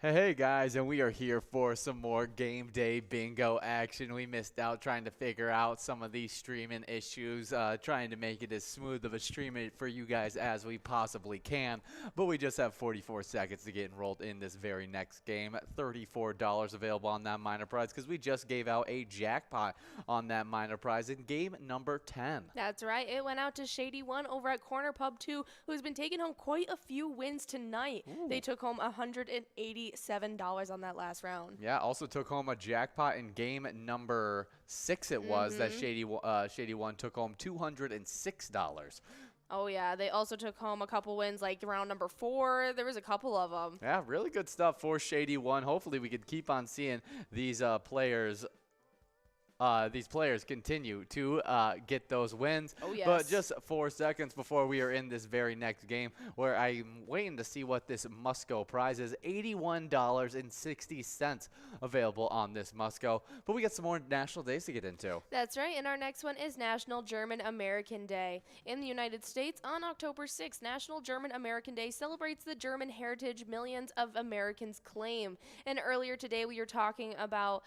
Hey guys, and we are here for some more game day bingo action. We missed out trying to figure out some of these streaming issues, trying to make it as smooth of a stream for you guys as we possibly can. But we just have 44 seconds to get enrolled in this very next game. $34 available on that minor prize because we just gave out a jackpot on that minor prize in game number 10. That's right. It went out to Shady One over at Corner Pub 2, who's been taking home quite a few wins tonight. Ooh. They took home $187 on that last round. Yeah, also took home a jackpot in game number 6 it was that Shady One took home $206. Oh, yeah. They also took home a couple wins, like round number 4. There was a couple of them. Yeah, really good stuff for Shady One. Hopefully we could keep on seeing these players continue to get those wins. Oh, yes. But just 4 seconds before we are in this very next game, where I'm waiting to see what this must-go prize is. $81.60 available on this must-go. But we got some more national days to get into. That's right, and our next one is National German American Day. In the United States, on October 6th, National German American Day celebrates the German heritage millions of Americans claim. And earlier today, we were talking about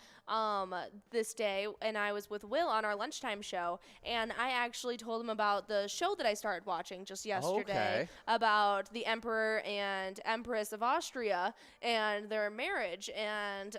this day, and I was with Will on our lunchtime show, and I actually told him about the show that I started watching just yesterday about the Emperor and Empress of Austria and their marriage, and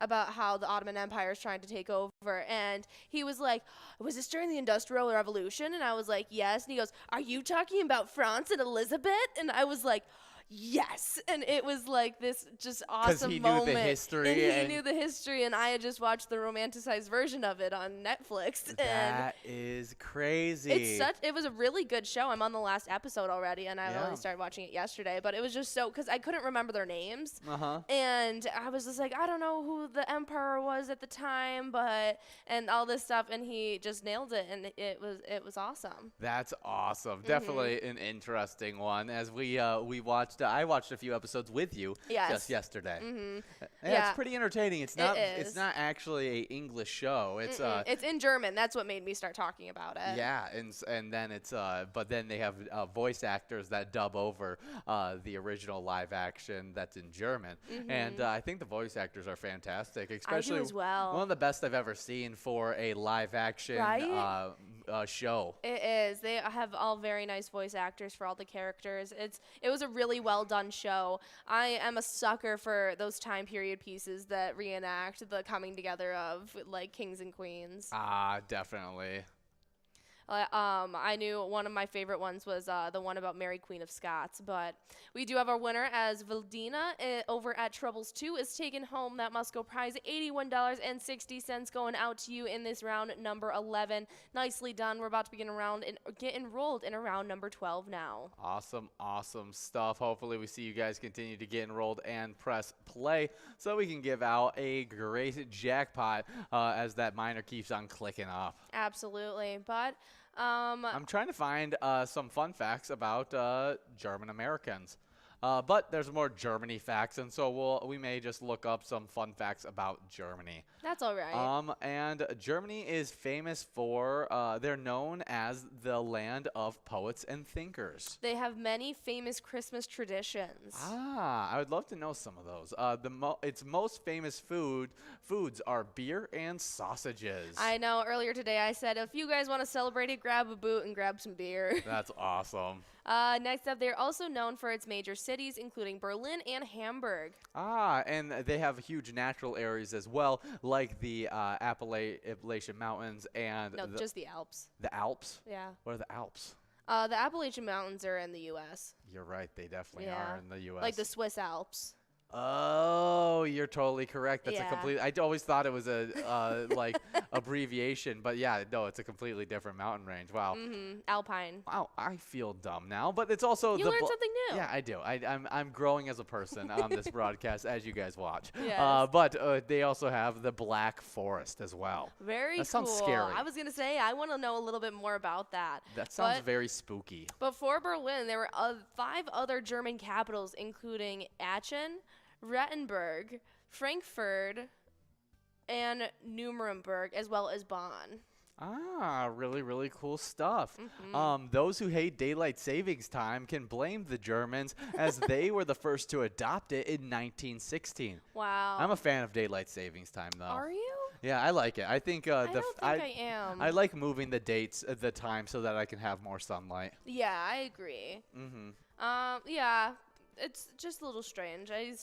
about how the Ottoman Empire is trying to take over. And he was like, was this during the Industrial Revolution? And I was like, yes. And he goes, are you talking about France and Elizabeth? And I was like, yes. And it was like this just awesome moment. Because he knew the history. And he knew the history, and I had just watched the romanticized version of it on Netflix. That is crazy. It was a really good show. I'm on the last episode already, and I only started watching it yesterday. But it was just so, because I couldn't remember their names. And I was just like, I don't know who the emperor was at the time, and all this stuff, and he just nailed it, and it was awesome. That's awesome. Definitely an interesting one. As we watched. I watched a few episodes with you just yesterday. Yeah, it's pretty entertaining. It's not actually an English show. It's it's in German. That's what made me start talking about it. Yeah, and then but then they have voice actors that dub over the original live action that's in German. And I think the voice actors are fantastic, especially I do as well. One of the best I've ever seen for a live action show. It is. They have all very nice voice actors for all the characters. It was a really well done show. I am a sucker for those time period pieces that reenact the coming together of like kings and queens. Definitely. I knew one of my favorite ones was the one about Mary Queen of Scots, but we do have our winner as Valdina over at Troubles 2 is taking home that must-go prize, $81.60 going out to you in this round number 11. Nicely done. We're about to begin get enrolled in round number 12 now. Awesome stuff. Hopefully we see you guys continue to get enrolled and press play so we can give out a great jackpot as that minor keeps on clicking up. Absolutely, but I'm trying to find some fun facts about German Americans. But there's more Germany facts, and so we may just look up some fun facts about Germany. That's all right. And Germany is famous for, they're known as the land of poets and thinkers. They have many famous Christmas traditions. I would love to know some of those. Its most famous foods are beer and sausages. I know. Earlier today I said, if you guys want to celebrate it, grab a boot and grab some beer. That's awesome. Next up, they're also known for its major cities, including Berlin and Hamburg. And they have huge natural areas as well, like the Appalachian Mountains and... No, just the Alps. The Alps? Yeah. What are the Alps? The Appalachian Mountains are in the U.S. You're right. They definitely are in the U.S. Like the Swiss Alps. Oh, you're totally correct. That's a complete. I always thought it was a like abbreviation, but yeah, no, it's a completely different mountain range. Wow. Alpine. Wow, I feel dumb now, but it's also you learned something new. Yeah, I do. I'm growing as a person on this broadcast as you guys watch. Yes. But they also have the Black Forest as well. Very cool. That sounds scary. I was gonna say I want to know a little bit more about that. That sounds very spooky. Before Berlin, there were 5 other German capitals, including Aachen, Rattenberg, Frankfurt, and Nuremberg, as well as Bonn. Ah, really, really cool stuff. Mm-hmm. Those who hate daylight savings time can blame the Germans as they were the first to adopt it in 1916. I'm a Wow. fan of daylight savings time, though. Are you? Yeah, I like it. I think I don't think I I am. like moving the dates, the time, so that I can have more sunlight. Yeah, I agree. Hmm. Yeah, it's just a little strange. I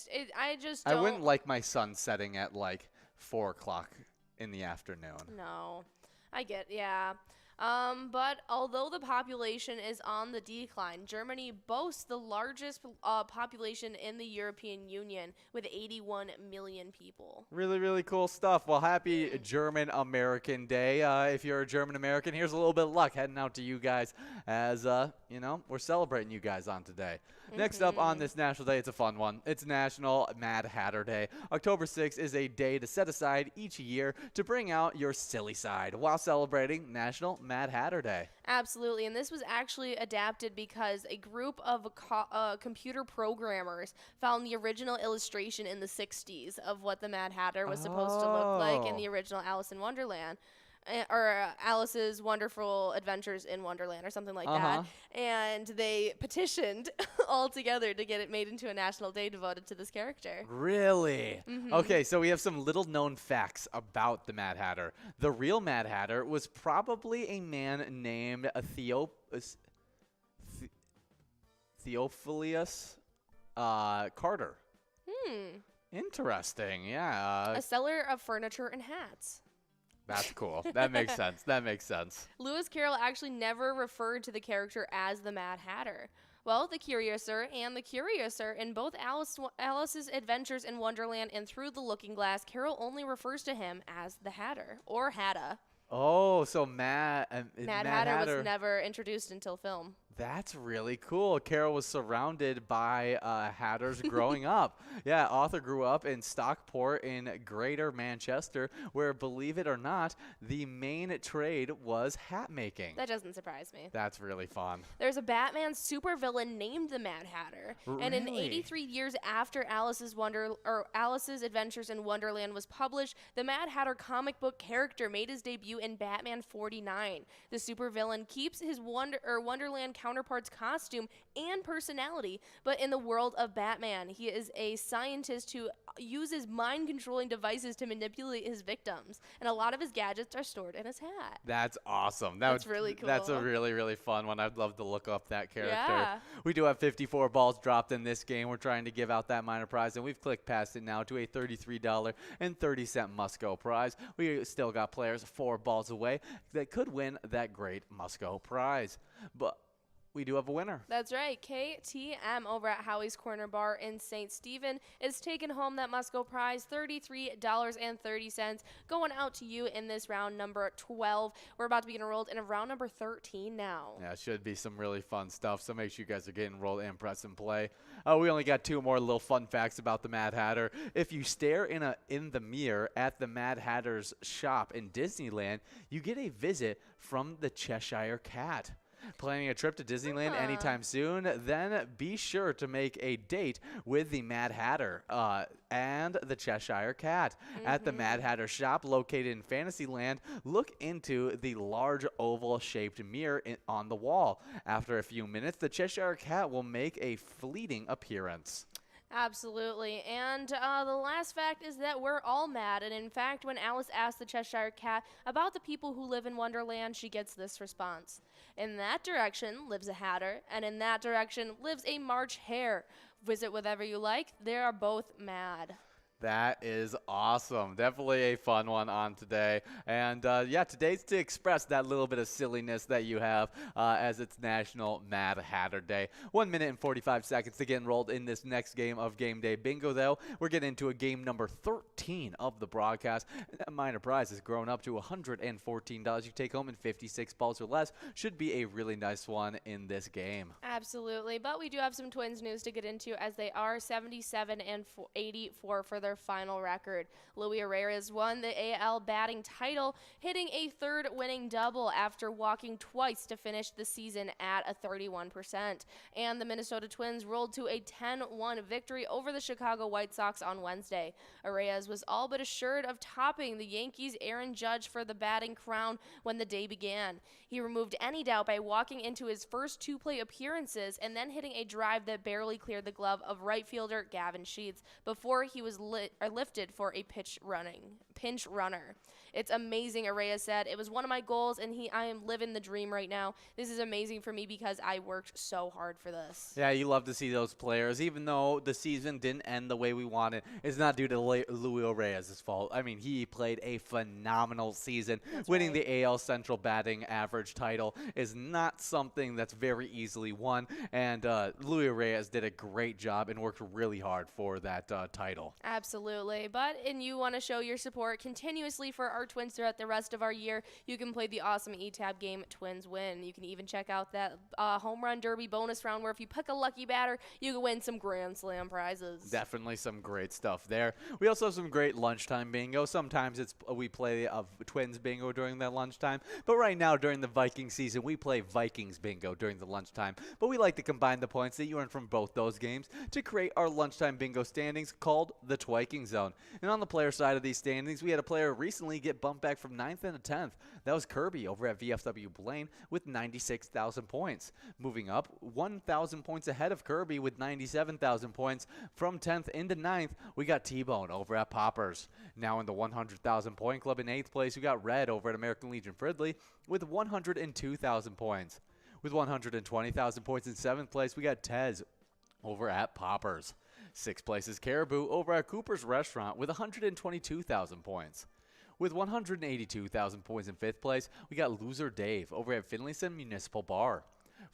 just I wouldn't don't. like my sun setting at like 4 o'clock in the afternoon. No, I get, yeah. But although the population is on the decline, Germany boasts the largest population in the European Union with 81 million people. Really, really cool stuff. Well, happy German American Day. If you're a German American, here's a little bit of luck heading out to you guys as, we're celebrating you guys on today. Next up on this national day, it's a fun one. It's National Mad Hatter Day. October 6th is a day to set aside each year to bring out your silly side while celebrating National Mad Hatter Day. Absolutely, and this was actually adapted because a group of computer programmers found the original illustration in the 60s of what the Mad Hatter was supposed to look like in the original Alice in Wonderland. Or Alice's Wonderful Adventures in Wonderland or something like that. And they petitioned all together to get it made into a national day devoted to this character. Really? Okay, so we have some little known facts about the Mad Hatter. The real Mad Hatter was probably a man named Theophilus Carter. Interesting, yeah. A seller of furniture and hats. That's cool. That makes sense. That makes sense. Lewis Carroll actually never referred to the character as the Mad Hatter. Well, the Curiouser and the Curiouser in both Alice's Adventures in Wonderland and Through the Looking Glass, Carroll only refers to him as the Hatter or Hatta. Oh, so Mad Hatter was never introduced until film. That's really cool. Carol was surrounded by hatters growing up. Yeah, Arthur grew up in Stockport in Greater Manchester, where, believe it or not, the main trade was hat making. That doesn't surprise me. That's really fun. There's a Batman supervillain named the Mad Hatter, and in 83 years after Alice's Adventures in Wonderland was published, the Mad Hatter comic book character made his debut in Batman 49. The supervillain keeps his Wonderland counterpart's costume and personality, but in the world of Batman, he is a scientist who uses mind-controlling devices to manipulate his victims, and a lot of his gadgets are stored in his hat. That's awesome. That's really cool. That's a really, really fun one. I'd love to look up that character. Yeah. We do have 54 balls dropped in this game. We're trying to give out that minor prize, and we've clicked past it now to a $33.30 must-go prize. We still got players 4 balls away that could win that great must-go prize. But we do have a winner. That's right. KTM over at Howie's Corner Bar in St. Stephen is taking home that must-go prize, $33.30, going out to you in this round number 12. We're about to be enrolled in round number 13 now. Yeah, it should be some really fun stuff, so make sure you guys are getting enrolled and press and play. We only got 2 more little fun facts about the Mad Hatter. If you stare in the mirror at the Mad Hatter's shop in Disneyland, you get a visit from the Cheshire Cat. Planning a trip to Disneyland anytime soon? Then be sure to make a date with the Mad Hatter and the Cheshire Cat. At the Mad Hatter shop located in Fantasyland, look into the large oval-shaped mirror on the wall. After a few minutes, the Cheshire Cat will make a fleeting appearance. Absolutely. And the last fact is that we're all mad. And in fact, when Alice asks the Cheshire Cat about the people who live in Wonderland, she gets this response. In that direction lives a Hatter, and in that direction lives a March Hare. Visit whatever you like. They are both mad. That is awesome. Definitely a fun one on today. And yeah, today's to express that little bit of silliness that you have as it's National Mad Hatter Day. 1 minute and 45 seconds to get enrolled in this next game of Game Day Bingo, though. We're getting into a game number 13 of the broadcast. And that minor prize has grown up to $114 you take home in 56 balls or less. Should be a really nice one in this game. Absolutely. But we do have some Twins news to get into as they are 77 and 84 for their their final record. Luis Arraez won the AL batting title, hitting a third winning double after walking twice to finish the season at a 31%. And the Minnesota Twins rolled to a 10-1 victory over the Chicago White Sox on Wednesday. Arraez was all but assured of topping the Yankees' Aaron Judge for the batting crown when the day began. He removed any doubt by walking into his first two-plate appearances and then hitting a drive that barely cleared the glove of right fielder Gavin Sheets before he was lifted for a pinch runner. It's amazing, Arraez said. It was one of my goals, and I am living the dream right now. This is amazing for me because I worked so hard for this. Yeah, you love to see those players. Even though the season didn't end the way we wanted, it's not due to Luis Arraez's fault. I mean, he played a phenomenal season. Winning the AL Central batting average title is not something that's very easily won, and Luis Arraez did a great job and worked really hard for that title. Absolutely. And you want to show your support continuously for our Twins throughout the rest of our year, you can play the awesome eTab game Twins Win. You can even check out that home run derby bonus round where if you pick a lucky batter, you can win some Grand Slam prizes. Definitely some great stuff there. We also have some great lunchtime bingo. Sometimes we play Twins bingo during that lunchtime, but right now during the Viking season, we play Vikings bingo during the lunchtime. But we like to combine the points that you earn from both those games to create our lunchtime bingo standings called the Twiking Zone. And on the player side of these standings, we had a player recently get bumped back from 9th into 10th. That was Kirby over at VFW Blaine with 96,000 points. Moving up 1,000 points ahead of Kirby with 97,000 points. From 10th into 9th, we got T-Bone over at Poppers. Now in the 100,000 point club in 8th place, we got Red over at American Legion Fridley with 102,000 points. With 120,000 points in 7th place, we got Tez over at Poppers. 6th place is Caribou over at Cooper's Restaurant with 122,000 points. With 182,000 points in 5th place, we got Loser Dave over at Finlayson Municipal Bar.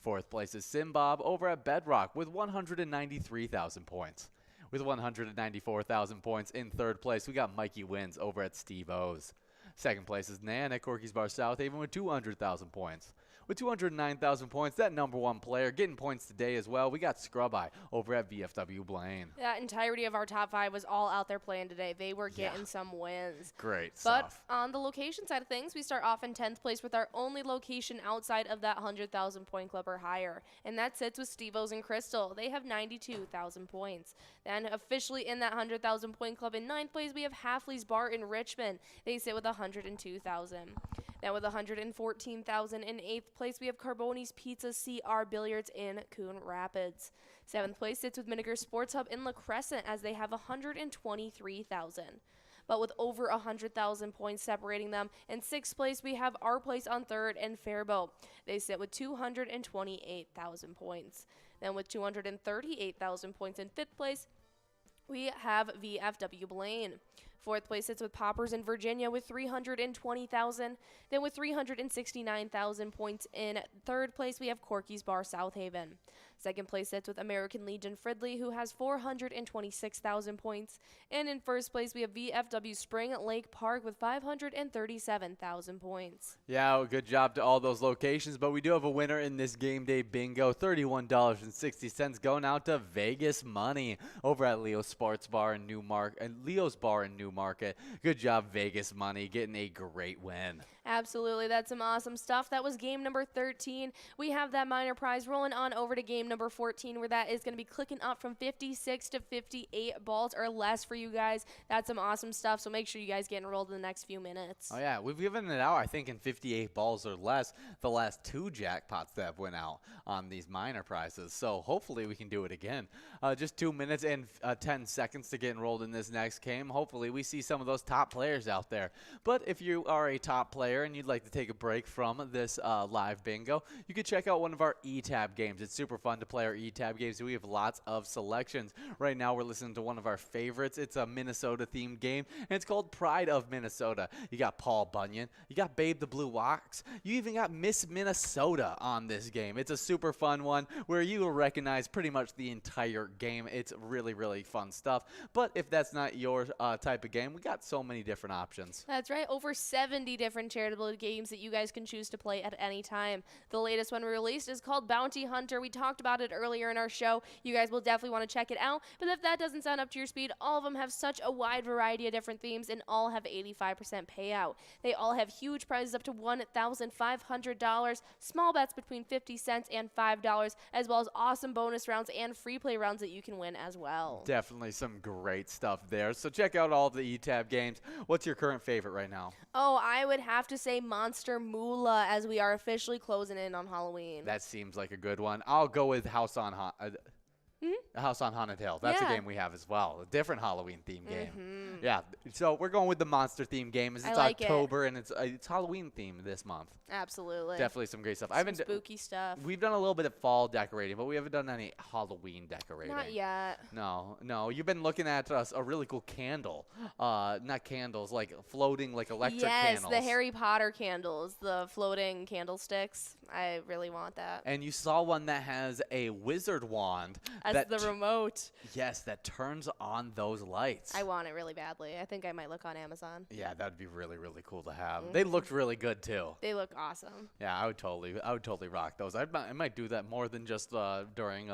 4th place is Simbob over at Bedrock with 193,000 points. With 194,000 points in 3rd place, we got Mikey Wins over at Steve O's. 2nd place is Nan at Corky's Bar South Haven with 200,000 points. With 209,000 points, that number one player getting points today as well, we got Scrub Eye over at VFW Blaine. That entirety of our top 5 was all out there playing today. They were getting some wins. Great stuff. But on the location side of things, we start off in 10th place with our only location outside of that 100,000 point club or higher. And that sits with Steve-O's and Crystal. They have 92,000 points. Then officially in that 100,000 point club in 9th place, we have Halfley's Bar in Richmond. They sit with 102,000. Now with 114,000 in 8th place, we have Carboni's Pizza CR Billiards in Coon Rapids. 7th place sits with Miniger Sports Hub in La Crescent as they have 123,000. But with over 100,000 points separating them, in 6th place, we have Our Place on 3rd and Faribault. They sit with 228,000 points. Then with 238,000 points in 5th place, we have VFW Blaine. 4th place sits with Poppers in Virginia with 320,000. Then with 369,000 points in 3rd place, we have Corky's Bar South Haven. 2nd place sits with American Legion Fridley, who has 426,000 points. And in 1st place, we have VFW Spring Lake Park with 537,000 points. Yeah, good job to all those locations, but we do have a winner in this game day bingo. $31.60 going out to Vegas Money over at Leo's Bar in Newmarket. Good job, Vegas Money, getting a great win. Absolutely. That's some awesome stuff. That was game number 13. We have that minor prize rolling on over to game number 14, where that is going to be clicking up from 56 to 58 balls or less for you guys. That's some awesome stuff, so make sure you guys get enrolled in the next few minutes. Oh, yeah. We've given it out, I think, in 58 balls or less the last 2 jackpots that went out on these minor prizes. So hopefully we can do it again. Just 2 minutes and 10 seconds to get enrolled in this next game. Hopefully we see some of those top players out there. But if you are a top player and you'd like to take a break from this live bingo, you can check out one of our eTab games. It's super fun to play our eTab games. We have lots of selections. Right now we're listening to one of our favorites. It's a Minnesota themed game, and it's called Pride of Minnesota. You got Paul Bunyan, you got Babe the Blue Ox, you even got Miss Minnesota on this game. It's a super fun one where you will recognize pretty much the entire game. It's really, really fun stuff. But if that's not your type of game, we got so many different options. That's right. Over 70 different charities charitable games that you guys can choose to play at any time. The latest one we released is called Bounty Hunter. We talked about it earlier in our show. You guys will definitely want to check it out. But if that doesn't sound up to your speed, all of them have such a wide variety of different themes and all have 85% payout. They all have huge prizes up to $1,500, small bets between 50 cents and $5, as well as awesome bonus rounds and free play rounds that you can win as well. Definitely some great stuff there. So check out all the eTab games. What's your current favorite right now? Oh, I would have to say Monster Moolah, as we are officially closing in on Halloween. That seems like a good one. I'll go with House on Haunted Hill. That's a game we have as well. A different Halloween themed game. Yeah. So we're going with the monster themed game. It's like October and it's Halloween themed this month. Absolutely. Definitely some great stuff. Some spooky stuff. We've done a little bit of fall decorating, but we haven't done any Halloween decorating. Not yet. No. You've been looking at a really cool candle. Not candles, like floating, like electric candles. candles. Yes, the Harry Potter candles, the floating candlesticks. I really want that. And you saw one that has a wizard wand. As the remote. Yes, that turns on those lights. I want it really badly. I think I might look on Amazon. Yeah, that'd be really, really cool to have. They looked really good too. They look awesome. Yeah, I would totally rock those. I might do that more than just during.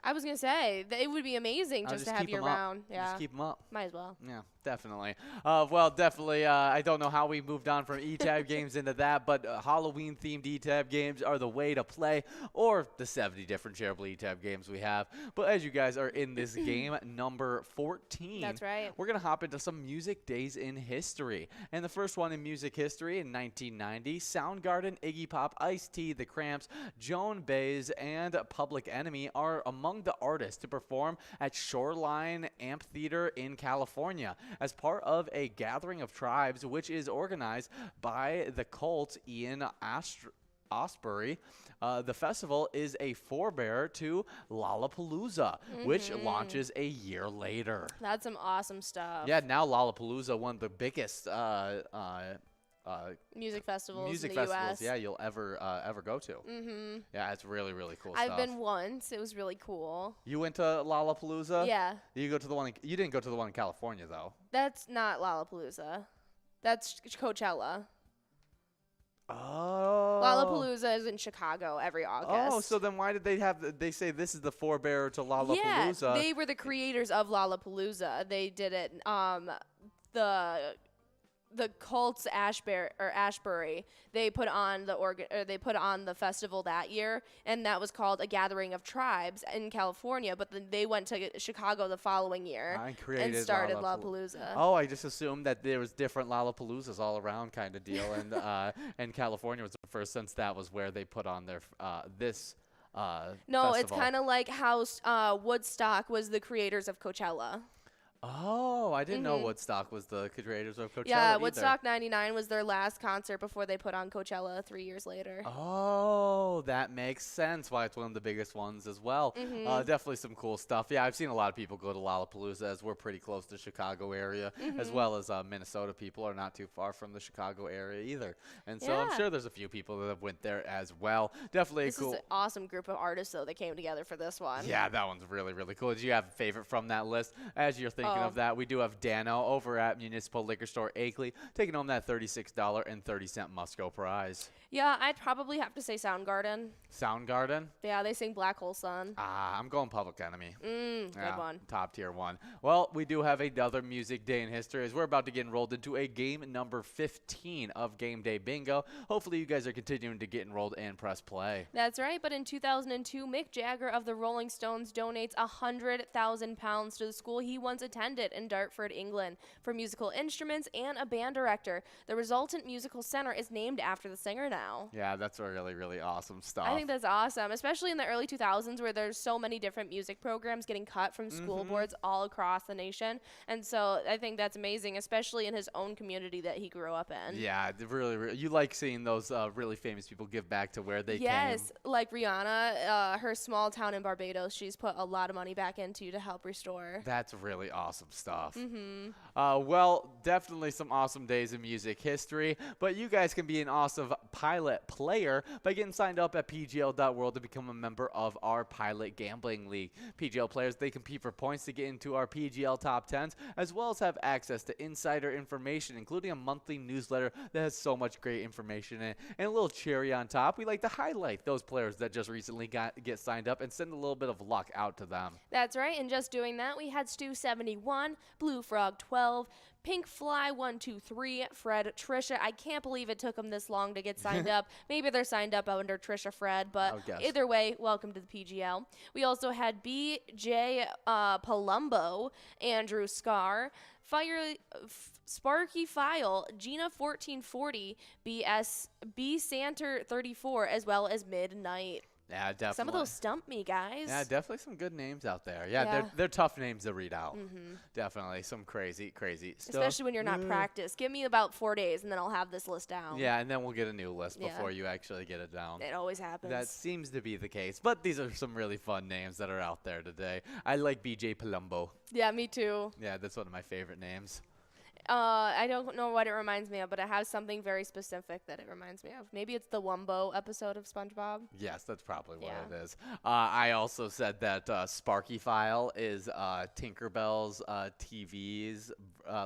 I was gonna say it would be amazing just to have you around. Yeah, just keep them up. Might as well. Yeah, definitely. Well, definitely. I don't know how we moved on from eTab games into that, but Halloween-themed eTab games are the way to play, or the 70 different charitable eTab games we have. But as you guys are in this game number 14, that's right. We're gonna hop into some music days in history. And the first one in music history in 1990, Soundgarden, Iggy Pop, Ice-T, The Cramps, Joan Baez, and Public Enemy are among the artists to perform at Shoreline Amphitheater in California as part of a gathering of tribes, which is organized by the cult Ian Astbury. The festival is a forebearer to Lollapalooza, which launches a year later. That's some awesome stuff. Yeah, now Lollapalooza, one of the biggest music festivals in the US. Yeah, you'll ever go to. Yeah, it's really, really cool stuff. I've been once. It was really cool. You went to Lollapalooza? Yeah. You didn't go to the one in California though. That's not Lollapalooza. That's Coachella. Oh. Lollapalooza is in Chicago every August. Oh, so then why did they say this is the forebearer to Lollapalooza? Yeah, they were the creators of Lollapalooza. They did it. The cult's Ashbury, they put on the festival that year, and that was called a gathering of tribes in California. But then they went to Chicago the following year and started Lollapalooza. Oh, I just assumed that there was different Lollapaloozas all around, kind of deal, and California was the first, since that was where they put on their this. No, festival. It's kind of like how Woodstock was the creators of Coachella. Oh, I didn't know Woodstock was the creators of Coachella. Yeah, Woodstock 99 was their last concert before they put on Coachella 3 years later. Oh, that makes sense why it's one of the biggest ones as well. Definitely some cool stuff. Yeah, I've seen a lot of people go to Lollapalooza, as we're pretty close to the Chicago area, as well as Minnesota people are not too far from the Chicago area either. And so I'm sure there's a few people that have went there as well. Definitely cool. This is an awesome group of artists, though, that came together for this one. Yeah, that one's really, really cool. Do you have a favorite from that list? As you're thinking of that, we do have Dano over at Municipal Liquor Store Akeley taking home that $36.30 Musco prize. Yeah, I'd probably have to say Soundgarden. Soundgarden? Yeah, they sing Black Hole Sun. I'm going Public Enemy. Good one. Top tier one. Well, we do have another music day in history as we're about to get enrolled into a game number 15 of Game Day Bingo. Hopefully you guys are continuing to get enrolled and press play. That's right, but in 2002, Mick Jagger of the Rolling Stones donates £100,000 to the school he once attended in Dartford, England, for musical instruments and a band director. The resultant musical center is named after the singer now. Yeah, that's really, really awesome stuff. I think that's awesome, especially in the early 2000s where there's so many different music programs getting cut from school boards all across the nation. And so I think that's amazing, especially in his own community that he grew up in. Yeah, really, really. You like seeing those really famous people give back to where they came. Yes, like Rihanna, her small town in Barbados, she's put a lot of money back into to help restore. That's really awesome stuff. Well, definitely some awesome days in music history, but you guys can be an awesome Pilot player by getting signed up at PGL.world to become a member of our Pilot Gambling League. PGL players, they compete for points to get into our PGL top 10s, as well as have access to insider information, including a monthly newsletter that has so much great information in it. And a little cherry on top, we like to highlight those players that just recently get signed up and send a little bit of luck out to them. That's right, and just doing that, we had Stu71, Blue Frog 12, Pink Fly 123, Fred, Trisha. I can't believe it took them this long to get signed up. Maybe they're signed up under Trisha Fred, but either way, welcome to the PGL. We also had BJ Palumbo, Andrew Scar, Sparky File, Gina 1440, B Santer 34, as well as Midnight. Yeah, definitely. Some of those stumped me, guys. Yeah, definitely some good names out there. Yeah. They're tough names to read out. Definitely some crazy stuff. Especially when you're not practiced. Give me about 4 days, and then I'll have this list down. Yeah, and then we'll get a new list before you actually get it down. It always happens. That seems to be the case. But these are some really fun names that are out there today. I like BJ Palumbo. Yeah, me too. Yeah, that's one of my favorite names. I don't know what it reminds me of, but it has something very specific that it reminds me of. Maybe it's the Wumbo episode of SpongeBob. Yes, that's probably what it is. I also said that Sparky File is Tinkerbell's TVs,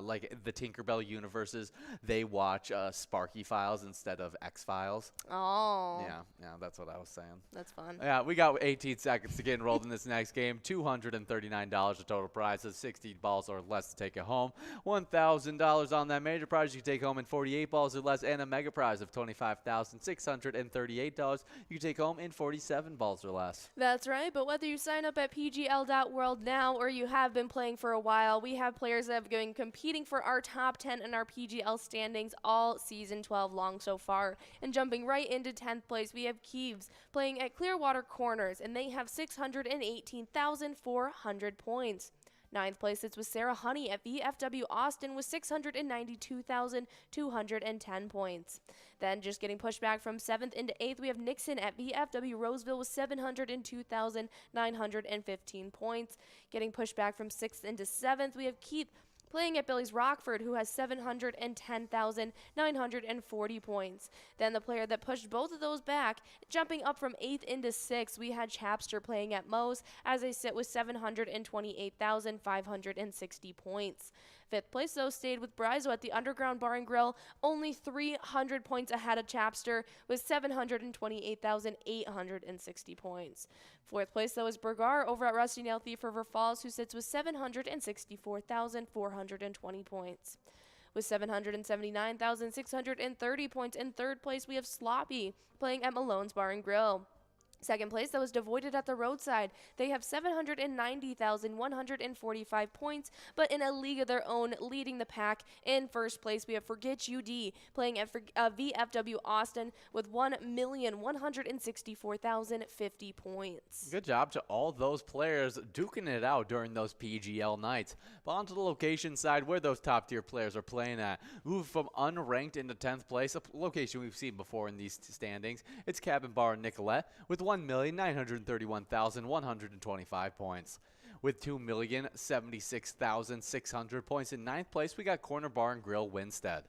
like the Tinkerbell universes. They watch Sparky Files instead of X-Files. Oh. Yeah, that's what I was saying. That's fun. Yeah, we got 18 seconds to get enrolled in this next game. $239 a total prize, 60 balls or less to take it home. $1,000 on that major prize you can take home in 48 balls or less, and a mega prize of $25,638 you can take home in 47 balls or less. That's right, but whether you sign up at PGL.world now or you have been playing for a while, we have players that have been competing for our top 10 in our PGL standings all season 12 long so far. And jumping right into 10th place, we have Keeves playing at Clearwater Corners, and they have 618,400 points. 9th place sits with Sarah Honey at VFW Austin with 692,210 points. Then just getting pushed back from 7th into 8th, we have Nixon at VFW Roseville with 702,915 points. Getting pushed back from 6th into 7th, we have Keith playing at Billy's Rockford, who has 710,940 points. Then the player that pushed both of those back, jumping up from 8th into 6th, we had Chapster playing at Moe's, as they sit with 728,560 points. 5th place, though, stayed with Brizo at the Underground Bar and Grill, only 300 points ahead of Chapster with 728,860 points. 4th place, though, is Bergar over at Rusty Nail Thief River Falls, who sits with 764,420 points. With 779,630 points in 3rd place, we have Sloppy playing at Malone's Bar and Grill. 2nd place, that was Devoided at the Roadside. They have 790,145 points, but in a league of their own, leading the pack. In 1st place, we have Forget UD playing at VFW Austin with 1,164,050 points. Good job to all those players duking it out during those PGL nights. But on to the location side where those top tier players are playing at. Move from unranked into 10th place, a location we've seen before in these standings. It's Cabin Bar Nicolette with 1,931,125 points. With 2,076,600 points in 9th place, we got Corner Bar and Grill Winstead.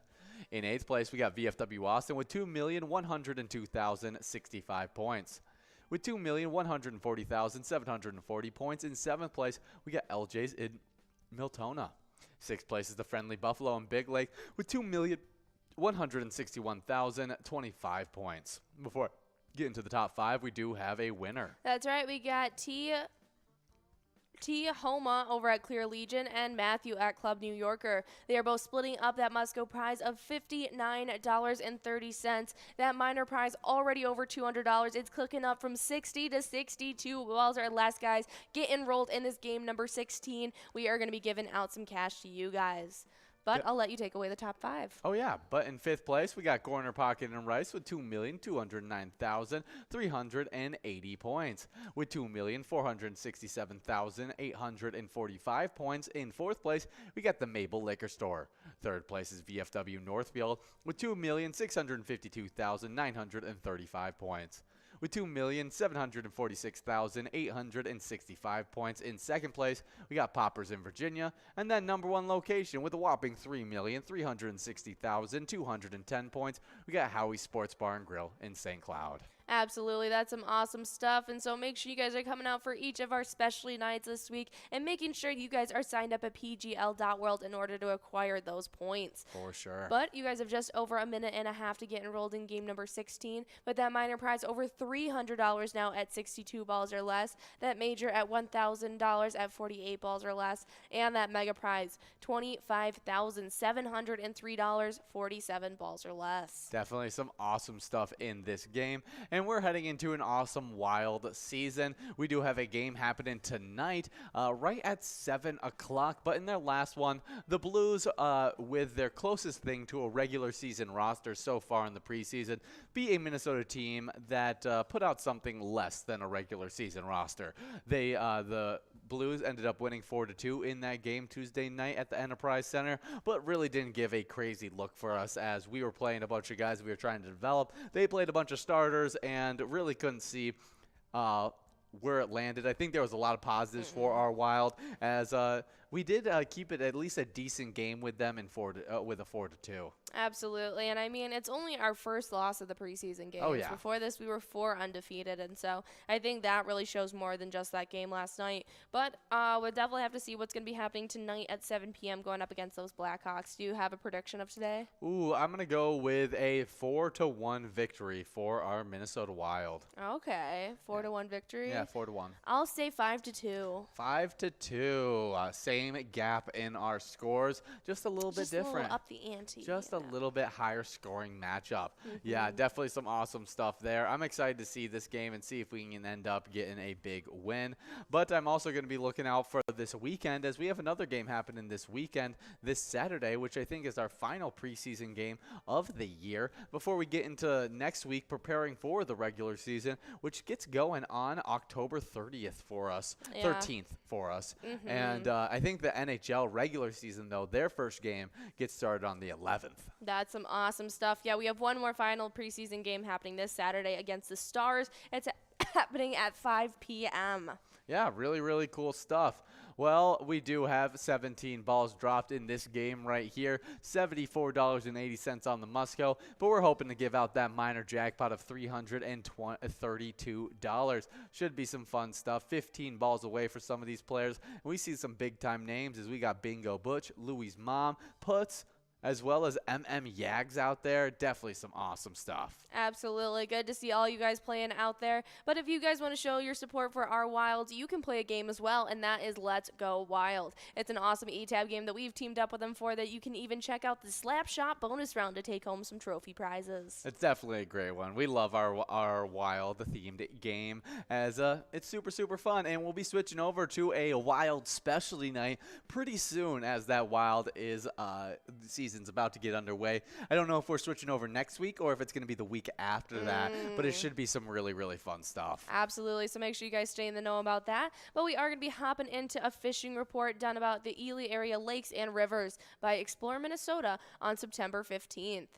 In 8th place, we got VFW Austin with 2,102,065 points. With 2,140,740 points in 7th place, we got LJ's in Miltona. 6th place is the Friendly Buffalo in Big Lake with 2,161,025 points. Before getting to the top 5, we do have a winner. That's right. We got T Homa over at Clear Legion and Matthew at Club New Yorker. They are both splitting up that Musco prize of $59.30. That minor prize already over $200. It's clicking up from 60 to 62 balls or less, guys. Get enrolled in this game number 16. We are going to be giving out some cash to you guys. But I'll let you take away the top 5. Oh, yeah. But in 5th place, we got Corner Pocket and Rice with 2,209,380 points. With 2,467,845 points in 4th place, we got the Mabel Liquor Store. 3rd place is VFW Northfield with 2,652,935 points. with 2,746,865 points. In second place, we got Poppers in Virginia. And then number one location with a whopping 3,360,210 points, we got Howie's Sports Bar and Grill in St. Cloud. Absolutely. That's some awesome stuff. And so make sure you guys are coming out for each of our specialty nights this week and making sure you guys are signed up at pgl.world in order to acquire those points. For sure. But you guys have just over a minute and a half to get enrolled in game number 16. With that minor prize over $300 now at 62 balls or less. That major at $1,000 at 48 balls or less. And that mega prize, $25,703, 47 balls or less. Definitely some awesome stuff in this game. And we're heading into an awesome wild season. We do have a game happening tonight right at 7 o'clock. But in their last one, the Blues, with their closest thing to a regular season roster so far in the preseason, beat a Minnesota team that put out something less than a regular season roster. The Blues ended up winning 4-2 in that game Tuesday night at the Enterprise Center, but really didn't give a crazy look for us as we were playing a bunch of guys we were trying to develop. They played a bunch of starters and really couldn't see where it landed. I think there was a lot of positives for our Wild as we did keep it at least a decent game with them in with a 4-2. Absolutely. And I mean, it's only our first loss of the preseason games. Oh, yeah. Before this, we were 4 undefeated. And so I think that really shows more than just that game last night. But we'll definitely have to see what's going to be happening tonight at 7 p.m. going up against those Blackhawks. Do you have a prediction of today? Ooh, I'm going to go with a 4-1 victory for our Minnesota Wild. Okay. 4-1 victory? Yeah, 4-1. I'll say 5-2. 5-2. Same gap in our scores. Just a little bit different. Just a little up the ante. Just a little bit higher scoring matchup. Yeah, definitely some awesome stuff there. I'm excited to see this game and see if we can end up getting a big win. But I'm also going to be looking out for this weekend as we have another game happening this weekend, this Saturday, which I think is our final preseason game of the year before we get into next week preparing for the regular season, which gets going on October 30th for us, 13th for us. And I think the NHL regular season, though, their first game gets started on the 11th. That's some awesome stuff. Yeah, we have one more final preseason game happening this Saturday against the Stars. It's happening at 5 p.m. Yeah, really, really cool stuff. Well, we do have 17 balls dropped in this game right here, $74.80 on the Musco, but we're hoping to give out that minor jackpot of $332. Should be some fun stuff. 15 balls away for some of these players. And we see some big-time names as we got Bingo Butch, Louie's mom, Puts, as well as Yags out there. Definitely some awesome stuff. Absolutely. Good to see all you guys playing out there. But if you guys want to show your support for our Wilds, you can play a game as well, and that is Let's Go Wild. It's an awesome E-Tab game that we've teamed up with them for that you can even check out the Slap Shot bonus round to take home some trophy prizes. It's definitely a great one. We love our Wild-themed game as it's super, super fun. And we'll be switching over to a Wild specialty night pretty soon as that Wild is season's about to get underway. I don't know if we're switching over next week or if it's going to be the week after that, but it should be some really, really fun stuff. Absolutely. So make sure you guys stay in the know about that. But we are going to be hopping into a fishing report done about the Ely area lakes and rivers by Explore Minnesota on September 15th.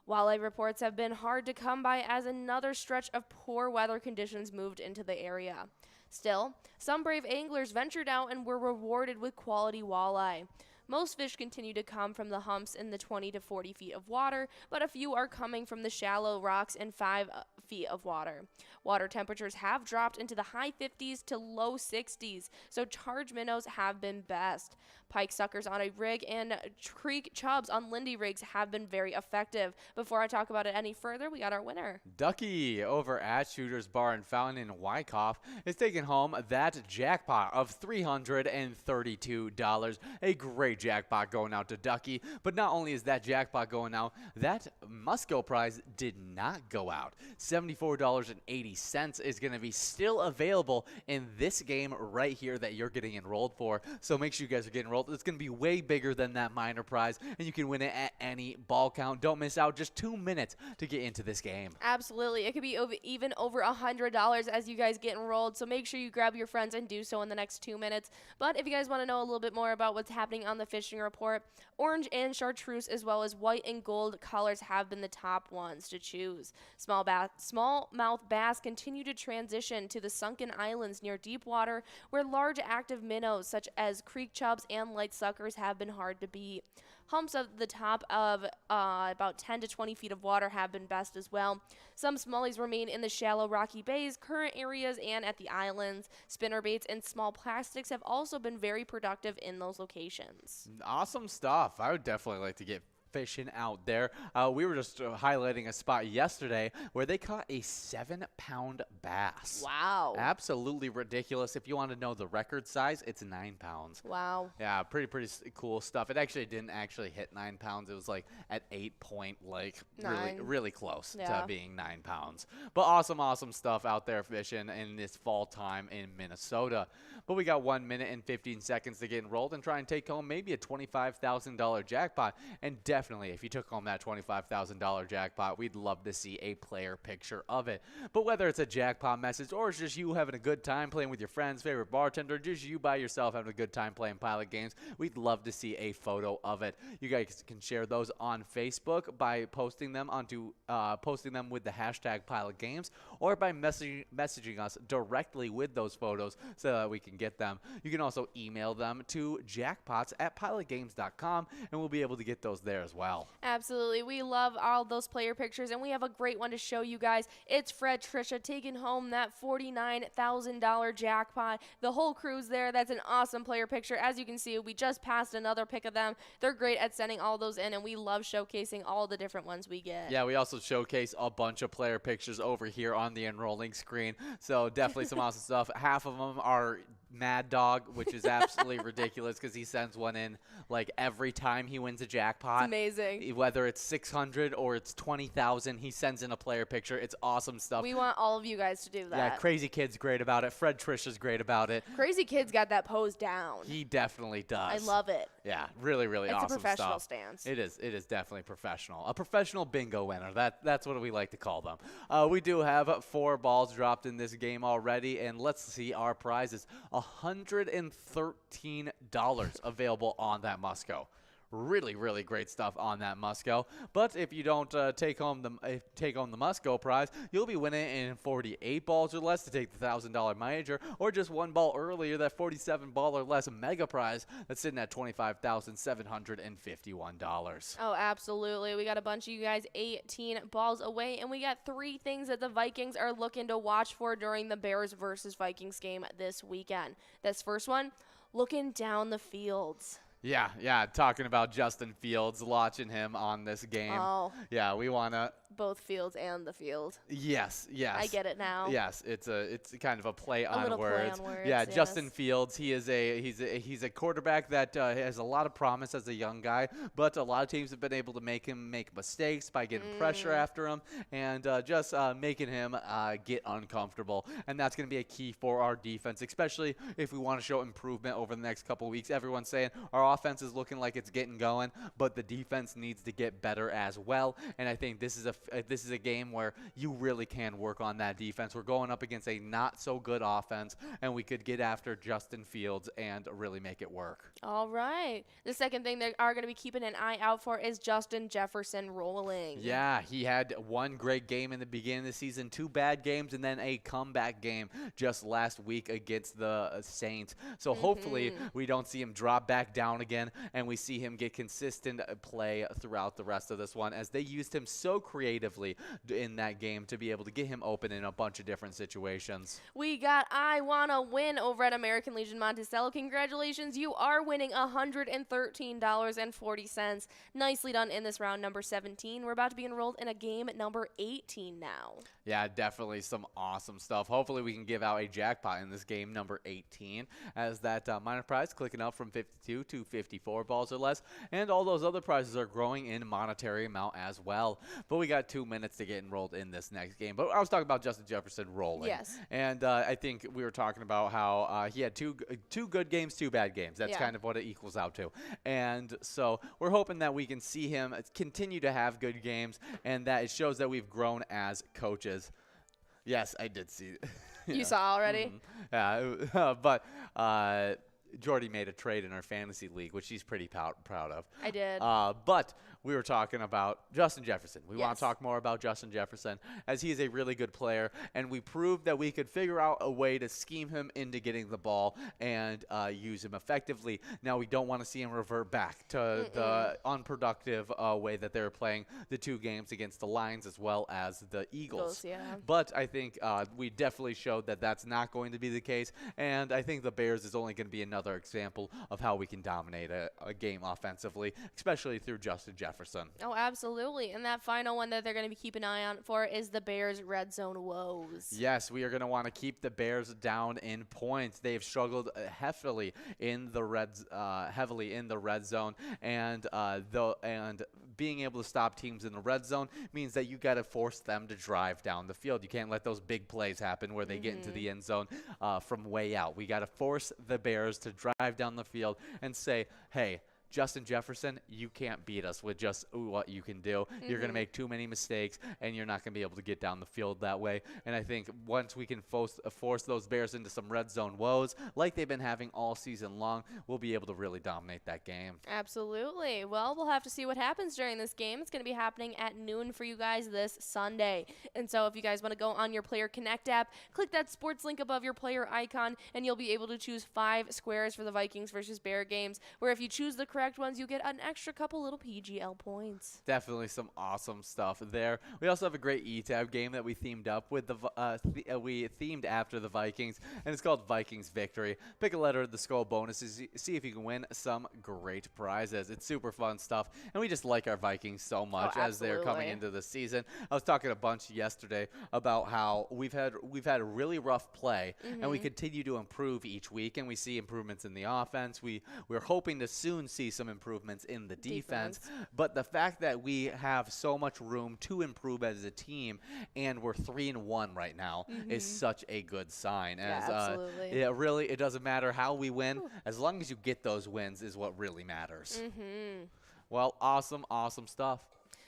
Wildlife reports have been hard to come by as another stretch of poor weather conditions moved into the area. Still, some brave anglers ventured out and were rewarded with quality walleye. Most fish continue to come from the humps in the 20 to 40 feet of water, but a few are coming from the shallow rocks in 5 feet of water. Water temperatures have dropped into the high 50s to low 60s, so charge minnows have been best. Pike suckers on a rig and creek chubs on Lindy rigs have been very effective. Before I talk about it any further, we got our winner. Ducky over at Shooter's Bar and Fountain in Wyckoff is taking home that jackpot of $332. A great jackpot going out to Ducky. But not only is that jackpot going out, that Musco prize did not go out. $74.80 is going to be still available in this game right here that you're getting enrolled for. So make sure you guys are getting enrolled. It's going to be way bigger than that minor prize, and you can win it at any ball count. Don't miss out. Just 2 minutes to get into this game. Absolutely. It could be even over $100 as you guys get enrolled, so make sure you grab your friends and do so in the next 2 minutes. But if you guys want to know a little bit more about what's happening on the Fishing Report. Orange and chartreuse as well as white and gold colors have been the top ones to choose. Smallmouth bass continue to transition to the sunken islands near deep water where large active minnows such as creek chubs and light suckers have been hard to beat. Humps at the top of about 10 to 20 feet of water have been best as well. Some smallies remain in the shallow rocky bays, current areas, and at the islands. Spinnerbaits and small plastics have also been very productive in those locations. Awesome stuff. I would definitely like to get fishing out there. We were just highlighting a spot yesterday where they caught a 7-pound bass. Wow. Absolutely ridiculous. If you want to know the record size, it's 9 pounds. Wow. Yeah, pretty cool stuff. It actually didn't actually hit 9 pounds. It was like at 8 point, like really close to being 9 pounds. But awesome stuff out there fishing in this fall time in Minnesota. But we got 1 minute and 15 seconds to get enrolled and try and take home maybe a $25,000 jackpot. And definitely, if you took home that $25,000 jackpot, we'd love to see a player picture of it. But whether it's a jackpot message or it's just you having a good time playing with your friends, favorite bartender, just you by yourself having a good time playing Pilot games, we'd love to see a photo of it. You guys can share those on Facebook by posting them with the hashtag Pilot Games, or by messaging us directly with those photos so that we can get them. You can also email them to jackpots@pilotgames.com, and we'll be able to get those there as well. Absolutely. We love all those player pictures, and we have a great one to show you guys. It's Fred Trisha taking home that $49,000 jackpot. The whole crew's there. That's an awesome player picture. As you can see, we just passed another pic of them. They're great at sending all those in, and we love showcasing all the different ones we get. Yeah, we also showcase a bunch of player pictures over here on the enrolling screen. So definitely some awesome stuff. Half of them are Mad Dog, which is absolutely ridiculous because he sends one in like every time he wins a jackpot. It's amazing. Whether it's 600 or it's 20,000, he sends in a player picture. It's awesome stuff. We want all of you guys to do that. Yeah, Crazy Kid's great about it. Fred Trisha's great about it. Crazy Kid's got that pose down. He definitely does. I love it. Yeah, really awesome stuff. It's a professional stance. It is definitely professional. A professional bingo winner. That's what we like to call them. We do have 4 balls dropped in this game already, and let's see our prizes. $113 available on that Musco. Really great stuff on that Musco. But if you don't take home the Musco prize, you'll be winning in 48 balls or less to take the $1,000 major, or just 1 ball earlier, that 47 ball or less mega prize that's sitting at $25,751. Oh, absolutely. We got a bunch of you guys 18 balls away, and we got 3 things that the Vikings are looking to watch for during the Bears versus Vikings game this weekend. This first one, looking down the fields. Yeah, talking about Justin Fields, watching him on this game. Oh. Yeah, we want to. Both fields and the field. Yes. I get it now. Yes, it's kind of a play on words. Play on words. Yeah, yes. Justin Fields, he's a quarterback that has a lot of promise as a young guy, but a lot of teams have been able to make him make mistakes by getting pressure after him and just making him get uncomfortable. And that's going to be a key for our defense, especially if we want to show improvement over the next couple of weeks. Everyone's saying our offense is looking like it's getting going, but the defense needs to get better as well. And I think this is a game where you really can work on that defense. We're going up against a not so good offense, and we could get after Justin Fields and really make it work. All right. The second thing they are going to be keeping an eye out for is Justin Jefferson rolling. Yeah, he had 1 great game in the beginning of the season, 2 bad games, and then a comeback game just last week against the Saints. So hopefully we don't see him drop back down again, and we see him get consistent play throughout the rest of this one, as they used him so creatively in that game to be able to get him open in a bunch of different situations. We got I Wanna Win over at American Legion Monticello. Congratulations, you are winning $113.40. Nicely done in this round number 17. We're about to be enrolled in a game number 18 now. Yeah, definitely some awesome stuff. Hopefully we can give out a jackpot in this game number 18, as that minor prize clicking up from 52 to 54 balls or less, and all those other prizes are growing in monetary amount as well. But we got 2 minutes to get enrolled in this next game. But I was talking about Justin Jefferson rolling. Yes. And I think we were talking about how he had two good games, 2 bad games. That's kind of what it equals out to. And so we're hoping that we can see him continue to have good games, and that it shows that we've grown as coaches. Yes, I did see. You saw already? Yeah, but Jordy made a trade in our fantasy league, which she's pretty proud of. I did. But we were talking about Justin Jefferson. We want Yes. to talk more about Justin Jefferson, as he is a really good player, and we proved that we could figure out a way to scheme him into getting the ball and use him effectively. Now, we don't want to see him revert back to the unproductive way that they were playing the 2 games against the Lions as well as the Eagles. Yeah. But I think we definitely showed that that's not going to be the case, and I think the Bears is only going to be another example of how we can dominate a game offensively, especially through Justin Jefferson. Oh, absolutely. And that final one that they're going to be keeping an eye on for is the Bears' red zone woes. Yes, we are going to want to keep the Bears down in points. They've struggled heavily in the red zone, and being able to stop teams in the red zone means that you got to force them to drive down the field. You can't let those big plays happen where they get into the end zone from way out. We got to force the Bears to drive down the field and say, hey, Justin Jefferson, you can't beat us with just what you can do. You're going to make too many mistakes, and you're not going to be able to get down the field that way. And I think once we can force those Bears into some red zone woes, like they've been having all season long, we'll be able to really dominate that game. Absolutely. Well, we'll have to see what happens during this game. It's going to be happening at noon for you guys this Sunday. And so if you guys want to go on your Player Connect app, click that sports link above your player icon, and you'll be able to choose 5 squares for the Vikings versus Bear games, where if you choose the correct ones, you get an extra couple little PGL points. Definitely some awesome stuff there. We also have a great E-Tab game that we themed up with we themed after the Vikings, and it's called Vikings Victory. Pick a letter of the skull bonuses, see if you can win some great prizes. It's super fun stuff, and we just like our Vikings so much as they're coming into the season. I was talking a bunch yesterday about how we've had a really rough play, and we continue to improve each week, and we see improvements in the offense. We're hoping to soon see some improvements in the defense. But the fact that we have so much room to improve as a team, and we're 3-1 right now, is such a good sign. Absolutely. It doesn't matter how we win, as long as you get those wins is what really matters. Well, awesome stuff.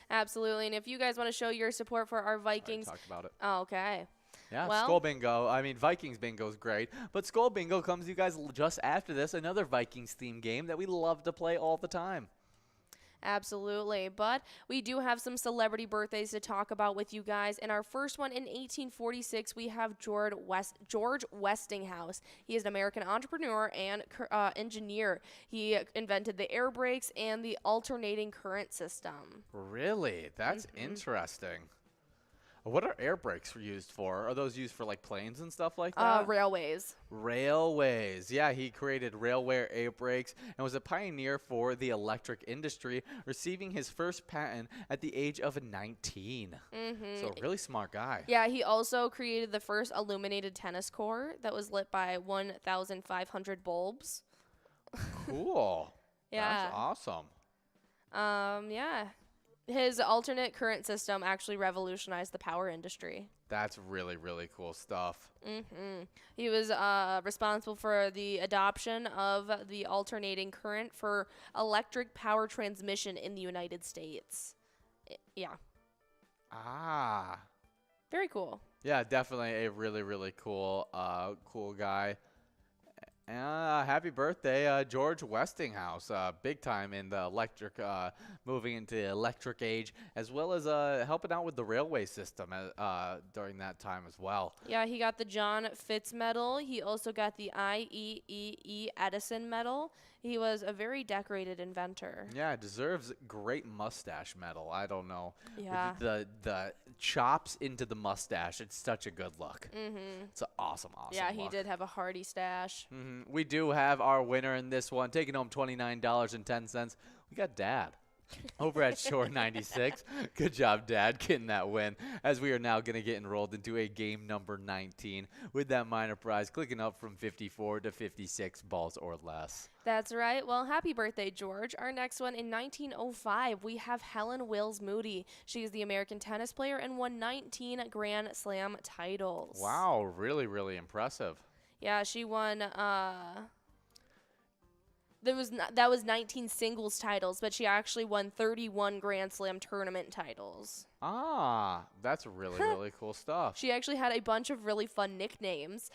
Absolutely. And if you guys want to show your support for our Vikings, Talked about it. Oh, okay. Yeah, well, Skull Bingo. I mean, Vikings Bingo is great, but Skull Bingo comes you guys just after this, another Vikings themed game that we love to play all the time. Absolutely. But we do have some celebrity birthdays to talk about with you guys. And our first one in 1846, we have George Westinghouse. He is an American entrepreneur and engineer. He invented the air brakes and the alternating current system. Really? That's interesting. What are air brakes used for? Are those used for like planes and stuff like that? Railways. Railways. Yeah, he created railway air brakes and was a pioneer for the electric industry, receiving his first patent at the age of 19. So a really smart guy. Yeah, he also created the first illuminated tennis court that was lit by 1,500 bulbs. Cool. Yeah. That's awesome. Yeah. His alternate current system actually revolutionized the power industry. That's really, really cool stuff. He was responsible for the adoption of the alternating current for electric power transmission in the United States. Yeah. Ah. Very cool. Yeah, definitely a really, really cool guy. Happy birthday, George Westinghouse. Big time in the electric, moving into the electric age, as well as helping out with the railway system during that time as well. Yeah, he got the John Fitz Medal. He also got the IEEE Edison Medal. He was a very decorated inventor. Yeah, deserves great mustache medal. I don't know. Yeah. The chops into the mustache. It's such a good look. It's an awesome Yeah, he look. did have a hearty stash. We do have our winner in this one, taking home $29.10. We got Dad over at Shore 96. Good job, Dad, getting that win, as we are now going to get enrolled into a game number 19 with that minor prize clicking up from 54 to 56 balls or less. That's right. Well, happy birthday, George. Our next one in 1905, we have Helen Wills Moody. She is the American tennis player and won 19 Grand Slam titles. Wow, really, really impressive. Yeah, she won That was 19 singles titles, but she actually won 31 Grand Slam tournament titles. Ah, that's really cool stuff. She actually had a bunch of really fun nicknames.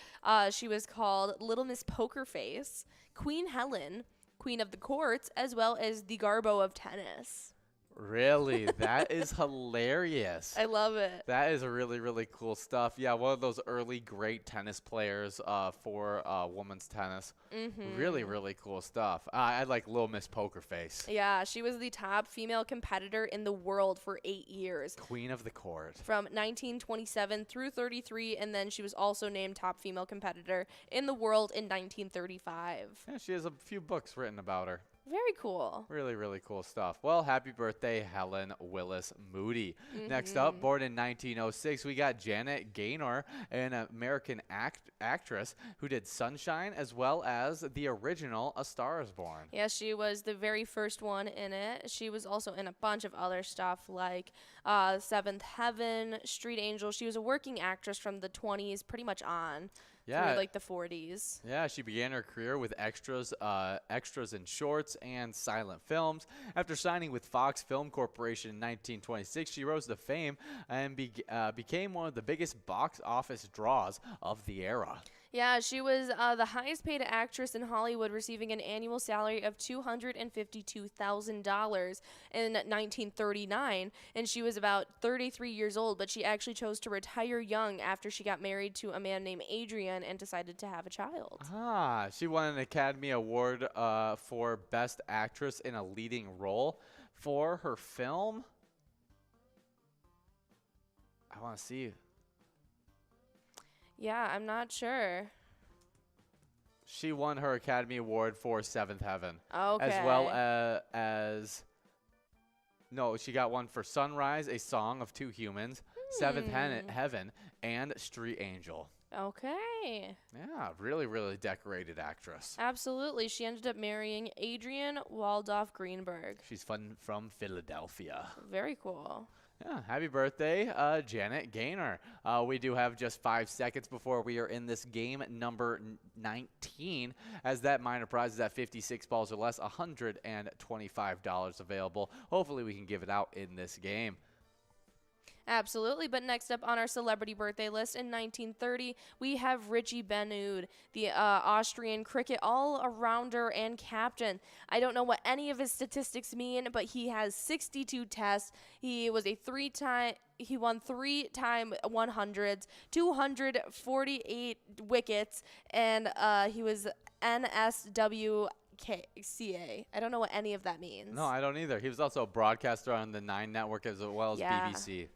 She was called Little Miss Poker Face, Queen Helen, Queen of the Courts, as well as the Garbo of tennis. Really? That is hilarious. I love it. That is really cool stuff. Yeah, one of those early great tennis players for women's tennis. Really cool stuff. I like Little Miss Poker Face. Yeah, she was the top female competitor in the world for 8 years. Queen of the Court. From 1927 through 33, and then she was also named top female competitor in the world in 1935. Yeah, she has a few books written about her. Very cool. Really cool stuff. Well, happy birthday, Helen Willis Moody. Next up, born in 1906, we got Janet Gaynor, an American actress who did Sunshine as well as the original A Star is Born. Yeah, she was the very first one in it. She was also in a bunch of other stuff like Seventh Heaven, Street Angel. She was a working actress from the 20s pretty much on. Yeah, through like the 40s. Yeah, she began her career with extras in shorts and silent films. After signing with Fox Film Corporation in 1926, she rose to fame and became one of the biggest box office draws of the era. Yeah, she was the highest paid actress in Hollywood, receiving an annual salary of $252,000 in 1939, and she was about 33 years old, but she actually chose to retire young after she got married to a man named Adrian and decided to have a child. Ah, she won an Academy Award for Best Actress in a Leading Role for her film. I want to see. Yeah, I'm not sure. She won her Academy Award for Seventh Heaven. Okay. As well as... No, she got one for Sunrise, A Song of Two Humans, Seventh Heaven, and Street Angel. Okay. Yeah, really decorated actress. Absolutely. She ended up marrying Adrian Waldorf Greenberg. She's from Philadelphia. Very cool. Yeah, happy birthday, Janet Gaynor. We do have just 5 seconds before we are in this game number 19, as that minor prize is at 56 balls or less, $125 available. Hopefully we can give it out in this game. Absolutely, but next up on our celebrity birthday list in 1930, we have Richie Benaud, the Austrian cricket all-arounder and captain. I don't know what any of his statistics mean, but he has 62 tests. He was he won 3-time 100s, 248 wickets, and he was NSWCA. I don't know what any of that means. No, I don't either. He was also a broadcaster on the 9 Network as well as BBC.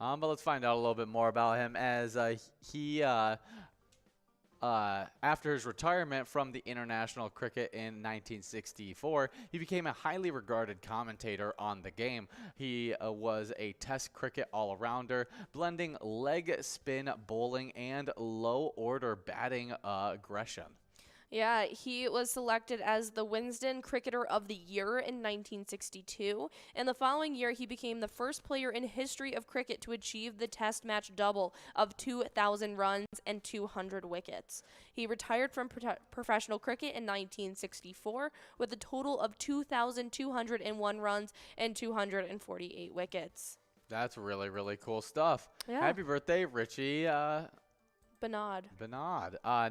But let's find out a little bit more about him, as he, after his retirement from the international cricket in 1964, he became a highly regarded commentator on the game. He was a test cricket all-arounder, blending leg spin bowling and low-order batting aggression. Yeah, he was selected as the Winston Cricketer of the Year in 1962, and the following year he became the first player in history of cricket to achieve the test match double of 2,000 runs and 200 wickets. He retired from professional cricket in 1964 with a total of 2,201 runs and 248 wickets. That's really cool stuff. Yeah. Happy birthday, Richie Benaud.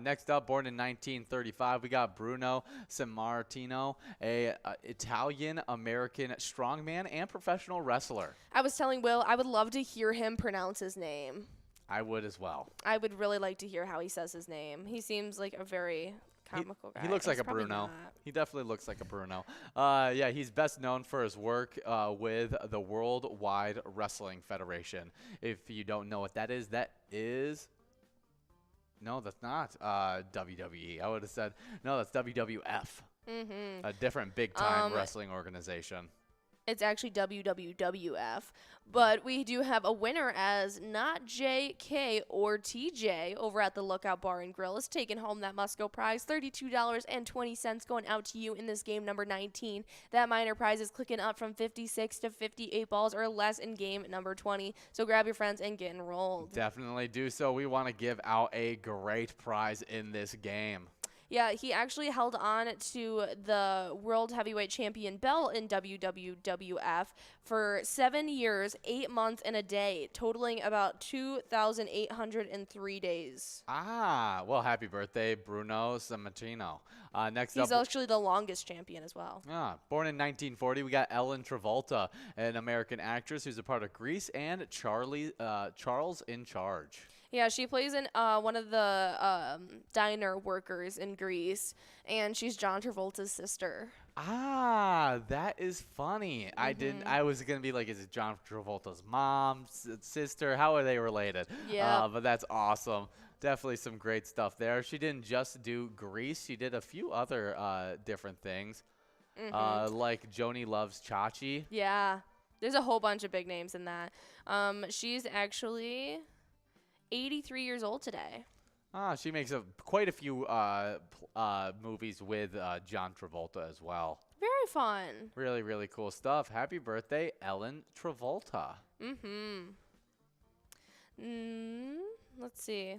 Next up, born in 1935, we got Bruno Sammartino, a Italian-American strongman and professional wrestler. I was telling Will I would love to hear him pronounce his name. I would as well. I would really like to hear how he says his name. He seems like a very comical guy. He looks like a probably Bruno. not. He definitely looks like a Bruno. Yeah, he's best known for his work with the Worldwide Wrestling Federation. If you don't know what that is, no, that's not WWE. I would have said, no, that's WWF. A different big-time wrestling organization. It's actually WWWF. But we do have a winner, as not JK or TJ over at the Lookout Bar and Grill is taking home that must-go prize, $32.20 going out to you in this game number 19. That minor prize is clicking up from 56 to 58 balls or less in game number 20. So grab your friends and get enrolled. Definitely do so. We want to give out a great prize in this game. Yeah, he actually held on to the World Heavyweight Champion belt in WWF for 7 years, 8 months, and a day, totaling about 2,803 days. Ah, well, happy birthday, Bruno Sammartino. Next He's up, actually the longest champion as well. born in 1940, we got Ellen Travolta, an American actress who's a part of Grease, and Charles in Charge. Yeah, she plays in one of the diner workers in Greece, and she's John Travolta's sister. Ah, that is funny. I was gonna be like, is it John Travolta's mom, sister? How are they related? Yeah. But that's awesome. Definitely some great stuff there. She didn't just do Grease. She did a few other different things, like Joni Loves Chachi. Yeah, there's a whole bunch of big names in that. She's actually 83 years old today. She makes quite a few movies with John Travolta as well. Very fun. Really, really cool stuff. Happy birthday, Ellen Travolta. Let's see.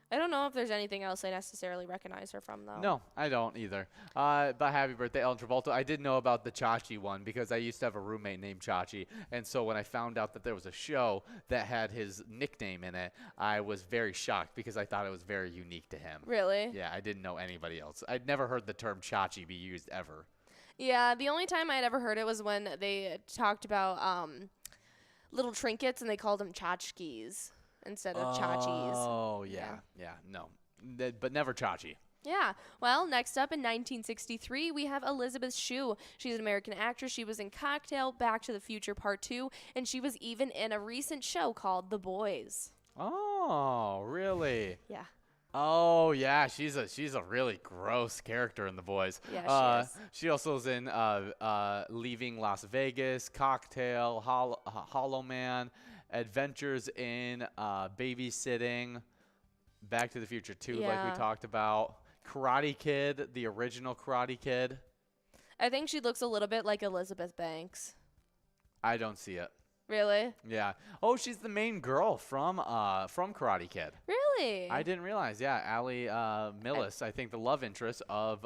I don't know if there's anything else I necessarily recognize her from, though. No, I don't either. But happy birthday, Ellen Travolta. I did know about the Chachi one because I used to have a roommate named Chachi. And so when I found out that there was a show that had his nickname in it, I was very shocked because I thought it was very unique to him. Really? Yeah, I didn't know anybody else. I'd never heard the term Chachi be used ever. Yeah, the only time I'd ever heard it was when they talked about little trinkets and they called them tchotchkes instead of chachis. Oh, yeah, no. But never Chachi. Yeah. Well, next up in 1963, we have Elizabeth Shue. She's an American actress. She was in Cocktail, Back to the Future Part 2, and she was even in a recent show called The Boys. Oh, really? Yeah. Oh yeah, she's a really gross character in The Boys. Yeah, she is. She also is in Leaving Las Vegas, Cocktail, Hollow Man, Adventures in Babysitting, Back to the Future 2, like Yeah. we talked about, Karate Kid, the original Karate Kid. I think she looks a little bit like Elizabeth Banks. I don't see it. Really? Yeah. Oh, she's the main girl from Karate Kid. Really? I didn't realize. Yeah, Allie Millis, I think the love interest of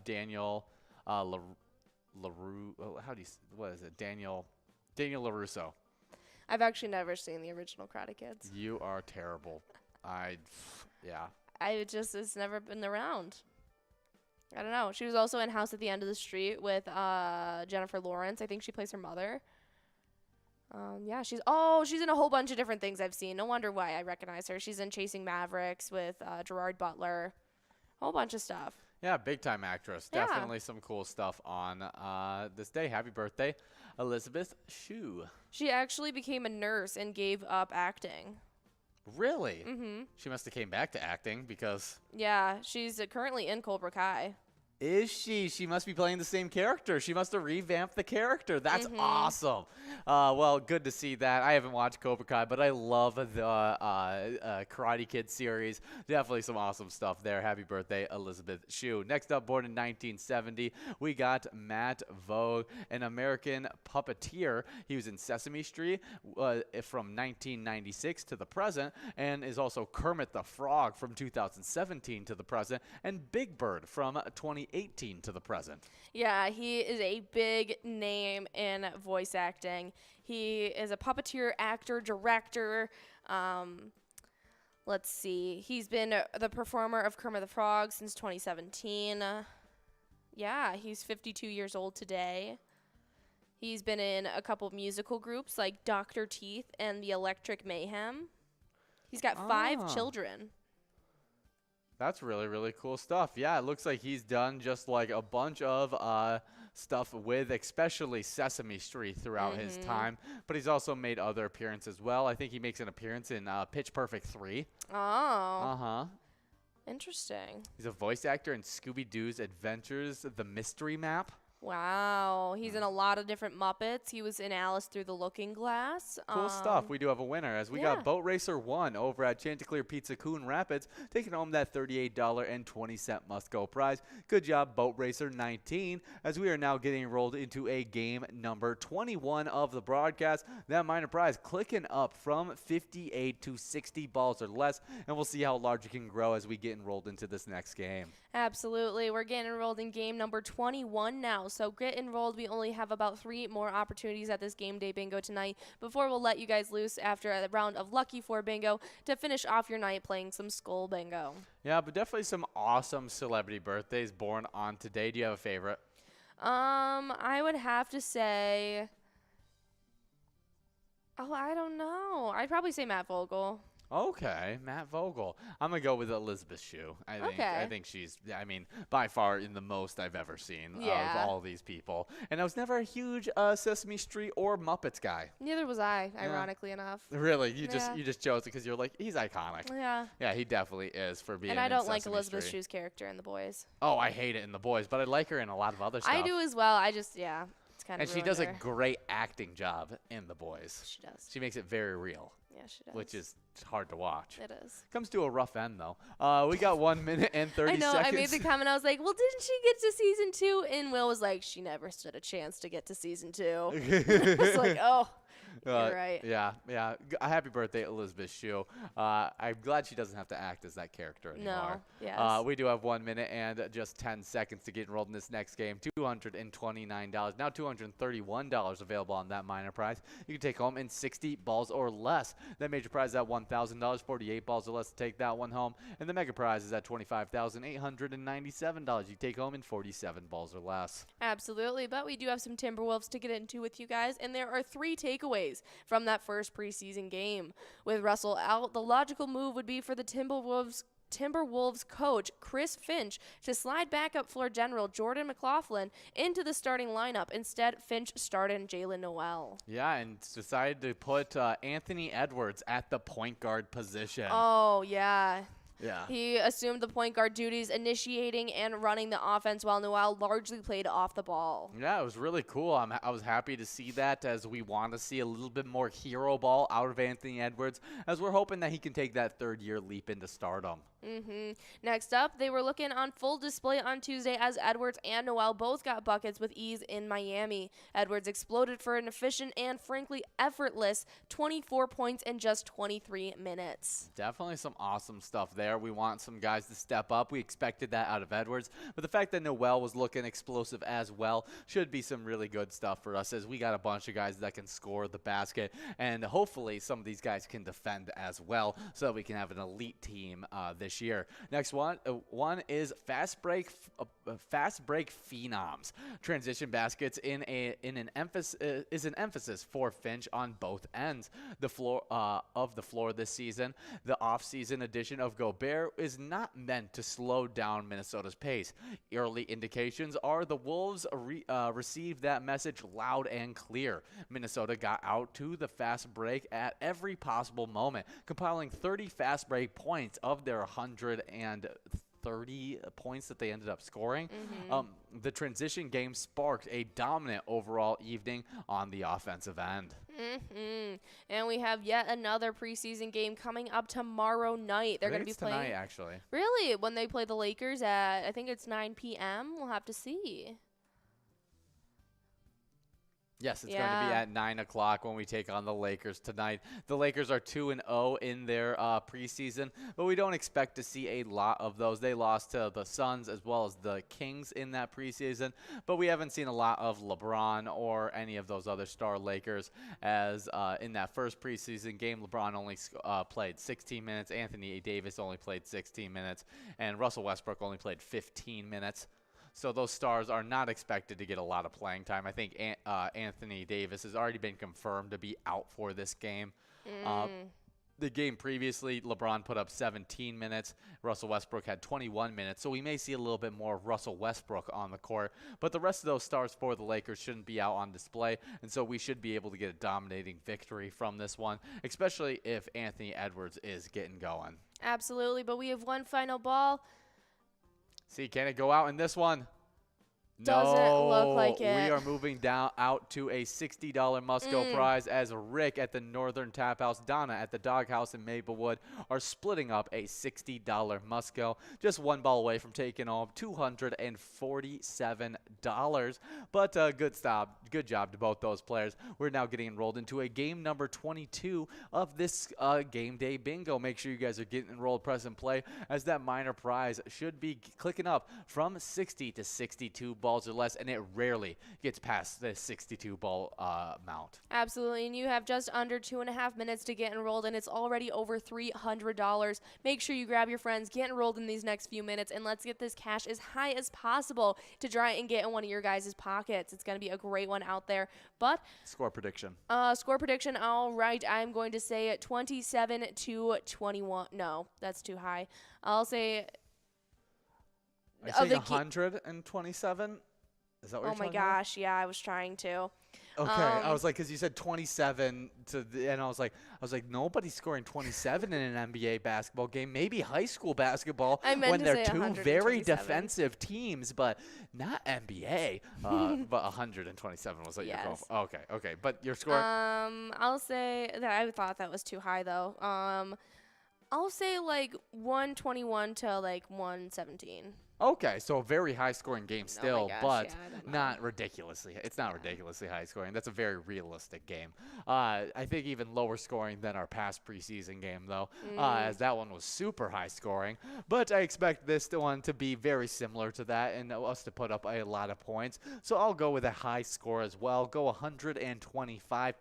Daniel LaRue. What is it? Daniel LaRusso. I've actually never seen the original Karate Kids. You are terrible. Yeah. It's never been around. I don't know. She was also in House at the End of the Street with Jennifer Lawrence. I think she plays her mother. Yeah, she's in a whole bunch of different things I've seen. No wonder why I recognize her. She's in Chasing Mavericks with Gerard Butler. A whole bunch of stuff. Yeah, big time actress. Yeah. Definitely some cool stuff on this day. Happy birthday, Elizabeth Shue. She actually became a nurse and gave up acting. Really? Mm-hmm. She must have came back to acting because... Yeah, she's currently in Cobra Kai. Is she? She must be playing the same character. She must have revamped the character. That's awesome. Well, good to see that. I haven't watched Cobra Kai, but I love the Karate Kid series. Definitely some awesome stuff there. Happy birthday, Elizabeth Shue. Next up, born in 1970, we got Matt Vogue, an American puppeteer. He was in Sesame Street from 1996 to the present, and is also Kermit the Frog from 2017 to the present, and Big Bird from 2018 to the present. Yeah, he is a big name in voice acting. He is a puppeteer, actor, director. Let's see. He's been the performer of Kermit the Frog since 2017. Yeah, he's 52 years old today. He's been in a couple musical groups like Dr. Teeth and the Electric Mayhem. He's got 5 children. That's really, really cool stuff. Yeah, it looks like he's done just like a bunch of stuff with especially Sesame Street throughout his time. But he's also made other appearances as well. I think he makes an appearance in Pitch Perfect 3. Oh. Uh-huh. Interesting. He's a voice actor in Scooby-Doo's Adventures, The Mystery Map. Wow. He's in a lot of different Muppets. He was in Alice Through the Looking Glass. Cool stuff. We do have a winner as we got Boat Racer 1 over at Chanticleer Pizza Coon Rapids, taking home that $38.20 must-go prize. Good job, Boat Racer 19, as we are now getting enrolled into a game number 21 of the broadcast. That minor prize clicking up from 58 to 60 balls or less, and we'll see how large it can grow as we get enrolled into this next game. Absolutely. We're getting enrolled in game number 21 now. So get enrolled. We only have about 3 more opportunities at this game day bingo tonight before we'll let you guys loose after a round of Lucky 4 bingo to finish off your night playing some Skull bingo. Yeah, but definitely some awesome celebrity birthdays born on today. Do you have a favorite? I would have to say, I don't know. I'd probably say Matt Vogel. Okay, Matt Vogel. I'm going to go with Elizabeth Shue. I think she's, by far in the most I've ever seen of all these people. And I was never a huge Sesame Street or Muppets guy. Neither was I, ironically enough. Really? You just chose it because you're like, he's iconic. Yeah. Yeah, he definitely is for being And I don't like Sesame Elizabeth Street. Shue's character in The Boys. Oh, I hate it in The Boys, but I like her in a lot of other stuff. I do as well. It's kind of And she does a great acting job in The Boys. She does. She makes it very real. Yeah, she does. Which is hard to watch. It is. Comes to a rough end, though. We got 1 minute and 30 I know. seconds. I made the comment. I was like, well, didn't she get to season 2? And Will was like, she never stood a chance to get to season 2. I was like, oh, you're right. Yeah. Happy birthday, Elizabeth Shue. I'm glad she doesn't have to act as that character anymore. No. Yes. We do have 1 minute and just 10 seconds to get enrolled in this next game. $229. Now $231 available on that minor prize. You can take home in 60 balls or less. That major prize is at $1,000, 48 balls or less to take that one home. And the mega prize is at $25,897. You take home in 47 balls or less. Absolutely. But we do have some Timberwolves to get into with you guys. And there are 3 takeaways from that first preseason game. With Russell out, the logical move would be for the Timberwolves coach Chris Finch to slide backup floor general Jordan McLaughlin into the starting lineup. Instead, Finch started Jalen Noel. Yeah, and decided to put Anthony Edwards at the point guard position. Oh, yeah. Yeah. He assumed the point guard duties, initiating and running the offense while Noel largely played off the ball. Yeah, it was really cool. I was happy to see that, as we want to see a little bit more hero ball out of Anthony Edwards, as we're hoping that he can take that third-year leap into stardom. Next up, they were looking on full display on Tuesday as Edwards and Noel both got buckets with ease in Miami. Edwards exploded for an efficient and frankly effortless 24 points in just 23 minutes. Definitely some awesome stuff there. We want some guys to step up. We expected that out of Edwards, but the fact that Noel was looking explosive as well should be some really good stuff for us, as we got a bunch of guys that can score the basket, and hopefully some of these guys can defend as well, so that we can have an elite team this year. Next one is fast break phenoms. Transition baskets an emphasis for Finch on both ends the floor this season. The off-season edition of Gobert is not meant to slow down Minnesota's pace. Early indications are the Wolves received that message loud and clear. Minnesota got out to the fast break at every possible moment, compiling 30 fast break points of their 130 points that they ended up scoring. The transition game sparked a dominant overall evening on the offensive end. And we have yet another preseason game coming up tomorrow night. They're going to be playing tonight, actually. Really? When they play the Lakers at, I think it's 9 p.m. We'll have to see. Yes, it's going to be at 9 o'clock when we take on the Lakers tonight. The Lakers are 2-0 in their preseason, but we don't expect to see a lot of those. They lost to the Suns as well as the Kings in that preseason, but we haven't seen a lot of LeBron or any of those other star Lakers, as in that first preseason game, LeBron only played 16 minutes, Anthony Davis only played 16 minutes, and Russell Westbrook only played 15 minutes. So those stars are not expected to get a lot of playing time. I think Anthony Davis has already been confirmed to be out for this game. The game previously, LeBron put up 17 minutes. Russell Westbrook had 21 minutes. So we may see a little bit more of Russell Westbrook on the court. But the rest of those stars for the Lakers shouldn't be out on display. And so we should be able to get a dominating victory from this one, especially if Anthony Edwards is getting going. Absolutely. But we have one final ball. See, can it go out in this one? Doesn't look like We it. are moving down out to a $60 Musco prize as Rick at the Northern Tap House, Donna at the Doghouse in Maplewood are splitting up a $60 Musco. Just one ball away from taking home $247. But good job to both those players. We're now getting enrolled into a game number 22 of this game day bingo. Make sure you guys are getting enrolled, press and play, as that minor prize should be clicking up from 60 to 62 balls or less, and it rarely gets past the 62 ball amount. Absolutely, and you have just under 2.5 minutes to get enrolled, and it's already over $300. Make sure you grab your friends, get enrolled in these next few minutes, and let's get this cash as high as possible to try and get in one of your guys' pockets. It's going to be a great one out there. But Score prediction. Score prediction, all right, I'm going to say 27-21. No, that's too high. I'll say... Are you saying 127? Is that what you're Oh my talking about? gosh, yeah, I was trying to. Okay, I was like, because you said 27 and I was like, nobody's scoring 27 in an NBA basketball game. Maybe high school basketball I meant when to they're say two 127. very defensive teams, but not NBA. But 127 was what you're going Yes. for. Okay, but your score? I'll say that I thought that was too high though. I'll say like 121 to like 117. Okay, so a very high-scoring game still, gosh, but yeah, I don't know. not ridiculously. It's not ridiculously high-scoring. That's a very realistic game. I think even lower scoring than our past preseason game, though, as that one was super high-scoring. But I expect this one to be very similar to that and us to put up a lot of points. So I'll go with a high score as well. Go 125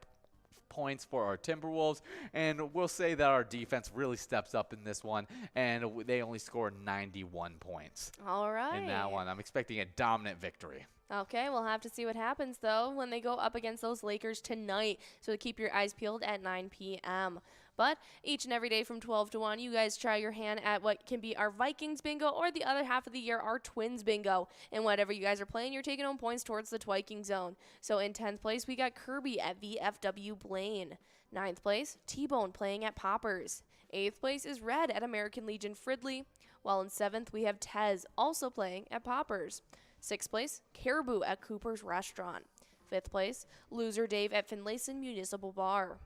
points for our Timberwolves, and we'll say that our defense really steps up in this one, and they only score 91 points All right. in that one. I'm expecting a dominant victory. Okay, we'll have to see what happens though when they go up against those Lakers tonight. So keep your eyes peeled at 9 p.m. But each and every day from 12 to 1, you guys try your hand at what can be our Vikings bingo, or the other half of the year, our Twins bingo. And whatever you guys are playing, you're taking home points towards the Twiking zone. So in 10th place, we got Kirby at VFW Blaine. 9th place, T-Bone playing at Poppers. 8th place is Red at American Legion Fridley. While in 7th, we have Tez also playing at Poppers. 6th place, Caribou at Cooper's Restaurant. 5th place, Loser Dave at Finlayson Municipal Bar.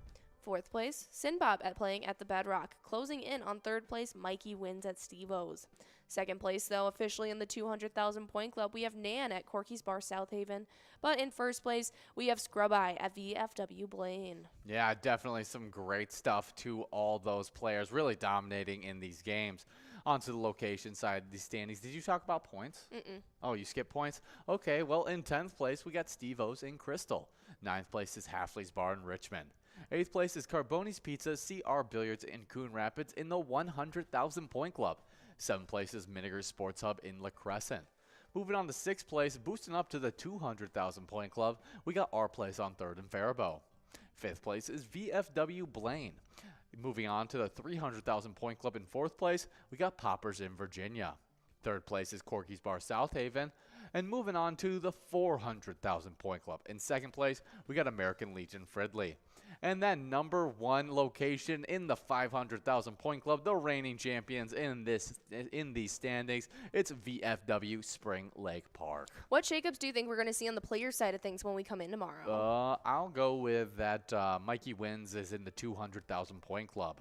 4th place, Sinbob at playing at the Bedrock. Closing in on 3rd place, Mikey wins at Steve-O's. 2nd place, though, officially in the 200,000 point club, we have Nan at Corky's Bar South Haven. But in 1st place, we have Scrub Eye at VFW Blaine. Yeah, definitely some great stuff to all those players, really dominating in these games. Onto the location side of the standings. Did you talk about points? Oh, you skipped points? Okay, well, in 10th place, we got Steve-O's in Crystal. 9th place is Halfley's Bar in Richmond. 8th place is Carboni's Pizza, CR Billiards in Coon Rapids in the 100,000 point club. 7th place is Miniger's Sports Hub in La Crescent. Moving on to 6th place, boosting up to the 200,000 point club, we got our place on 3rd and Faribault. 5th place is VFW Blaine. Moving on to the 300,000 point club in 4th place, we got Poppers in Virginia. 3rd place is Corky's Bar South Haven. And moving on to the 400,000 point club. In 2nd place, we got American Legion Fridley. And then number 1 location in the 500,000 point club, the reigning champions in these standings, it's VFW Spring Lake Park. What shakeups do you think we're going to see on the player side of things when we come in tomorrow? I'll go with that Mikey Wins is in the 200,000 point club.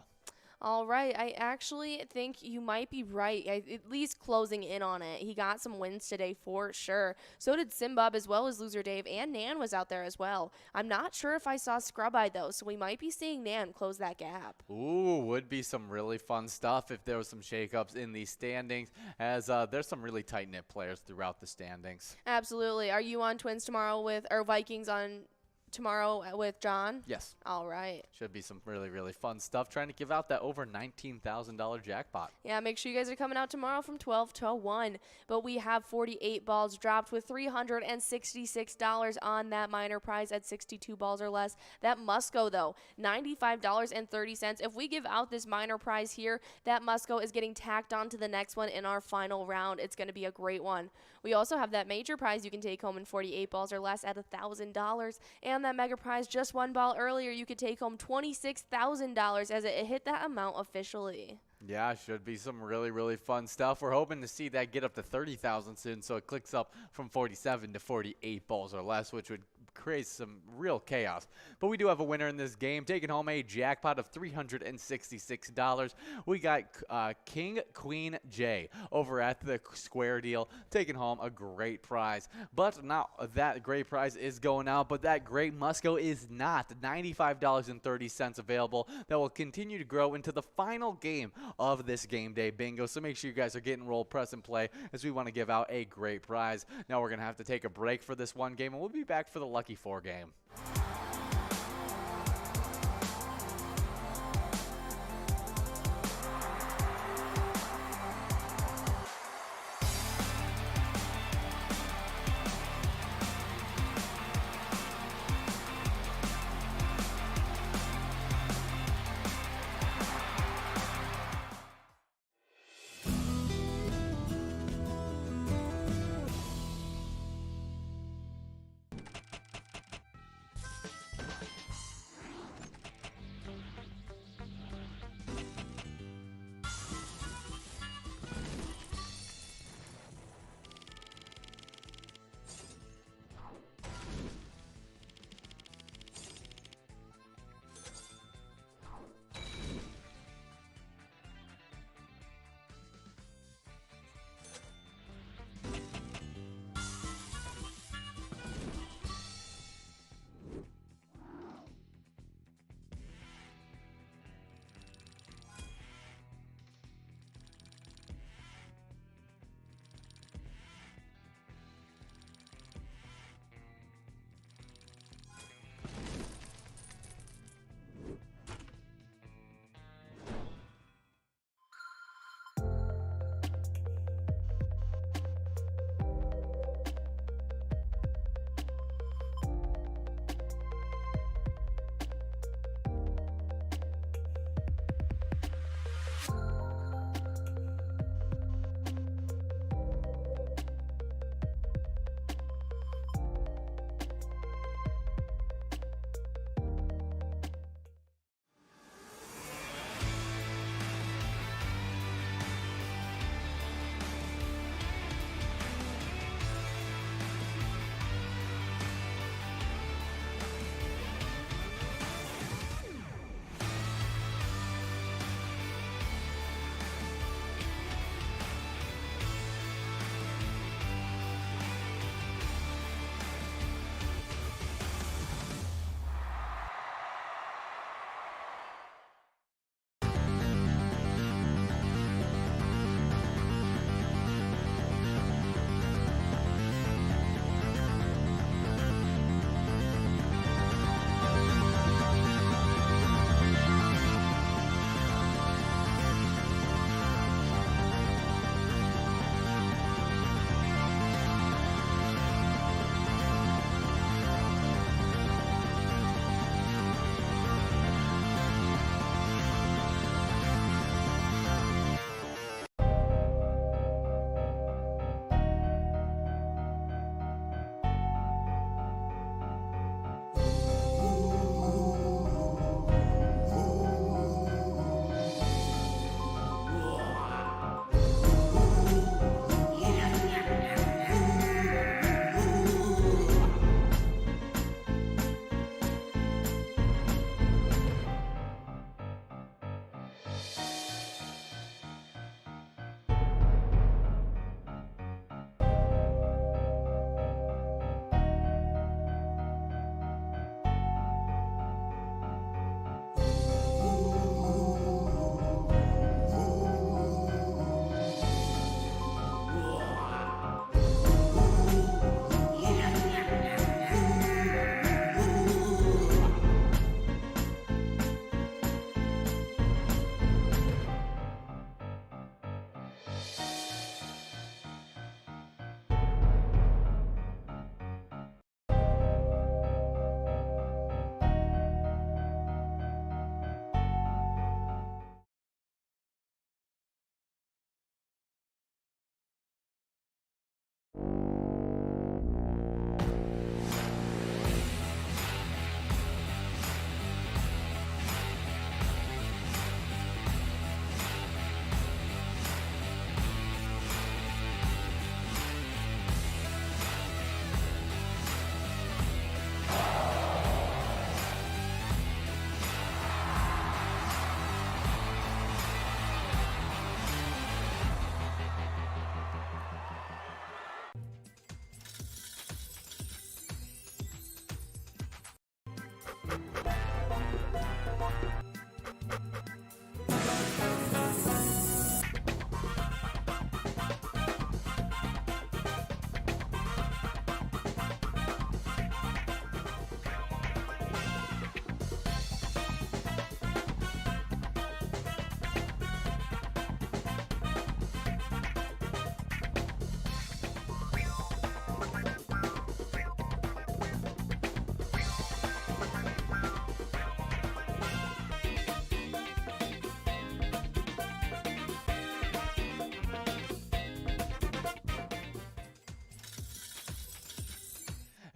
All right, I actually think you might be right, at least closing in on it. He got some wins today for sure. So did Simbob, as well as Loser Dave, and Nan was out there as well. I'm not sure if I saw Scrub Eye, though, so we might be seeing Nan close that gap. Ooh, would be some really fun stuff if there was some shakeups in these standings, as there's some really tight-knit players throughout the standings. Absolutely. Are you on Twins tomorrow or Vikings on tomorrow with John? Yes. All right. Should be some really, really fun stuff. Trying to give out that over $19,000 jackpot. Yeah, make sure you guys are coming out tomorrow from 12 to 1. But we have 48 balls dropped with $366 on that minor prize at 62 balls or less. That Musco, though, $95.30. If we give out this minor prize here, that Musco is getting tacked on to the next one in our final round. It's going to be a great one. We also have that major prize you can take home in 48 balls or less at $1,000. And that mega prize just one ball earlier, you could take home $26,000 as it hit that amount officially. Yeah, should be some really, really fun stuff. We're hoping to see that get up to 30,000 soon, so it clicks up from 47 to 48 balls or less, which would create some real chaos. But we do have a winner in this game, taking home a jackpot of $366. We got King Queen J over at the Square Deal, taking home a great prize. But now that great prize is going out, but that great Musco is not. $95.30 available. That will continue to grow into the final game of this game day bingo. So make sure you guys are getting roll, press, and play as we want to give out a great prize. Now we're going to have to take a break for this one game, and we'll be back for the Lucky 4 game.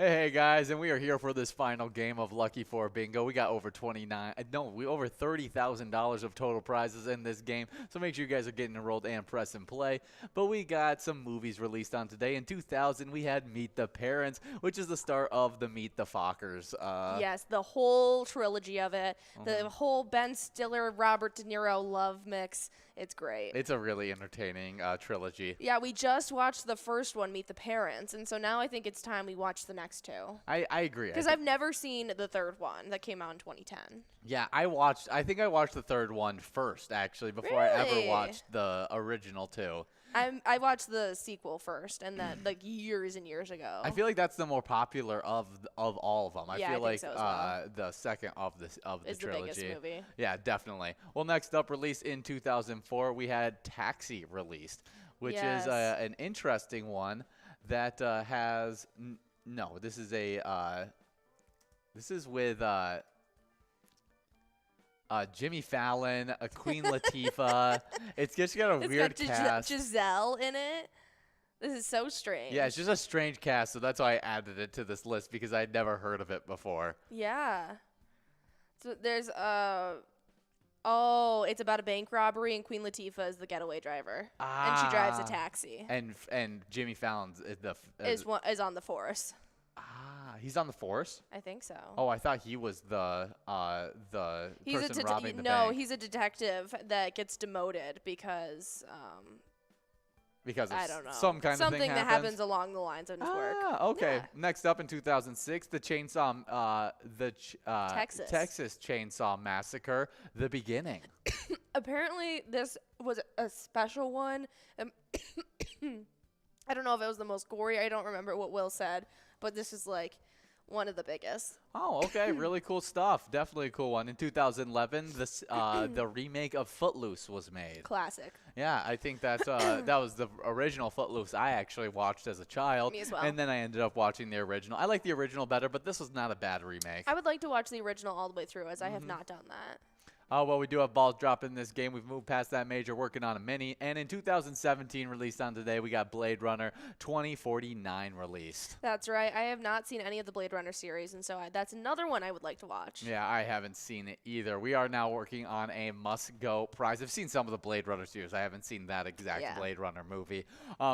Hey guys, and we are here for this final game of Lucky 4 Bingo. We got over over $30,000 of total prizes in this game. So make sure you guys are getting enrolled and press and play. But we got some movies released on today. In 2000, we had Meet the Parents, which is the start of the Meet the Fockers. Yes, the whole trilogy of it, the whole Ben Stiller, Robert De Niro love mix. It's great. It's a really entertaining trilogy. Yeah, we just watched the first one, Meet the Parents, and so now I think it's time we watch the next two. I agree. Because I've never seen the third one that came out in 2010. Yeah, I think I watched the third one first, actually, before I ever watched the original two. I watched the sequel first, and then like years and years ago. I feel like that's the more popular of all of them. I feel like so as well. The second of the trilogy. The biggest movie. Yeah, definitely. Well, next up, released in 2004, we had Taxi released, which is an interesting one that has no. This is with Jimmy Fallon, Queen Latifah. It's just got a weird cast. Giselle in it. This is so strange. Yeah, it's just a strange cast, so that's why I added it to this list because I'd never heard of it before. Yeah. So there's oh, it's about a bank robbery, and Queen Latifah is the getaway driver, and she drives a taxi. And Jimmy Fallon's is on the force. He's on the force? I think so. Oh, I thought he was the person robbing the bank. No, he's a detective that gets demoted because I don't know. Something that happens along the lines of his work. Okay. Yeah. Next up in 2006, the Texas Chainsaw Massacre: The Beginning. Apparently, this was a special one. I don't know if it was the most gory. I don't remember what Will said, but this is like one of the biggest. Oh, okay. Really cool stuff. Definitely a cool one. In 2011, the remake of Footloose was made. Classic. Yeah, I think that was the original Footloose I actually watched as a child. Me as well. And then I ended up watching the original. I like the original better, but this was not a bad remake. I would like to watch the original all the way through, as I have not done that. Well, we do have balls drop in this game. We've moved past that major, working on a mini. And in 2017, released on today, we got Blade Runner 2049 released. That's right. I have not seen any of the Blade Runner series, and so that's another one I would like to watch. Yeah, I haven't seen it either. We are now working on a must-go prize. I've seen some of the Blade Runner series. I haven't seen that exact Blade Runner movie.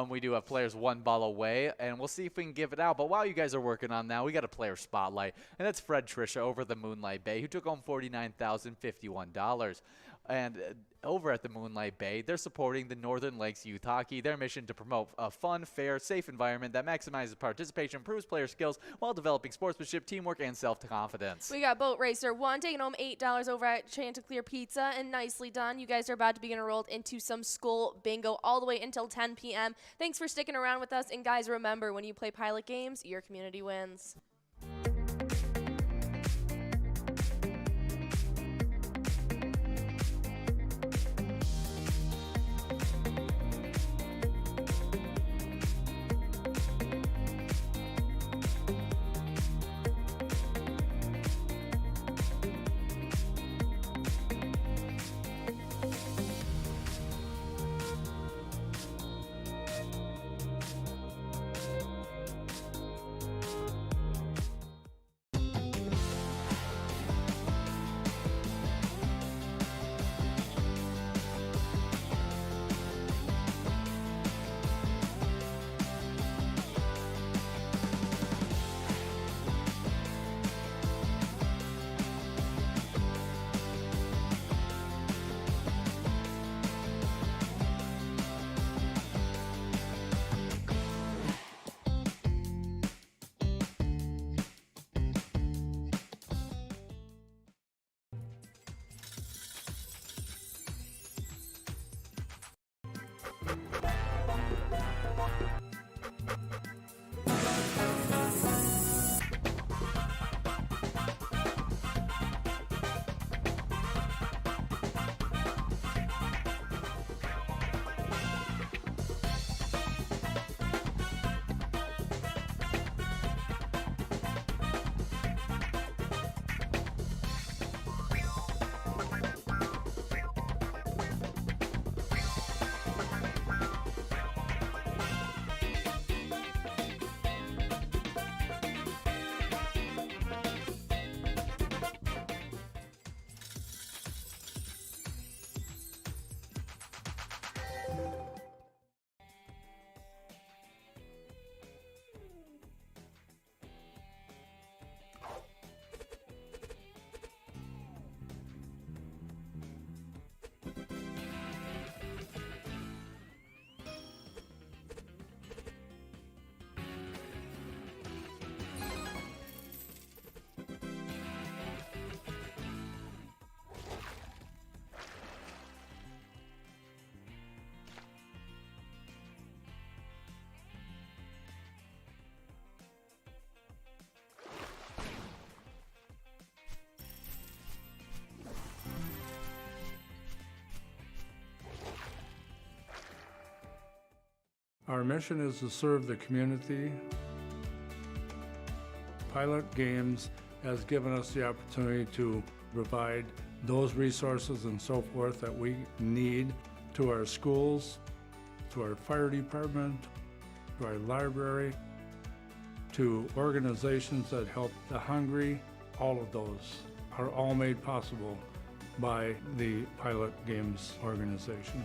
We do have players one ball away, and we'll see if we can give it out. But while you guys are working on that, we got a player spotlight, and that's Fred Trisha over the Moonlight Bay, who took home $49,051. And over at the Moonlight Bay, they're supporting the Northern Lakes Youth Hockey. Their mission to promote a fun, fair, safe environment that maximizes participation, improves player skills, while developing sportsmanship, teamwork, and self-confidence. We got Boat Racer 1 taking home $8 over at Chanticleer Pizza, and nicely done. You guys are about to be enrolled into some school bingo all the way until 10 p.m. Thanks for sticking around with us, and guys, remember, when you play Pilot games, your community wins. Our mission is to serve the community. Pilot Games has given us the opportunity to provide those resources and so forth that we need to our schools, to our fire department, to our library, to organizations that help the hungry. All of those are all made possible by the Pilot Games organization.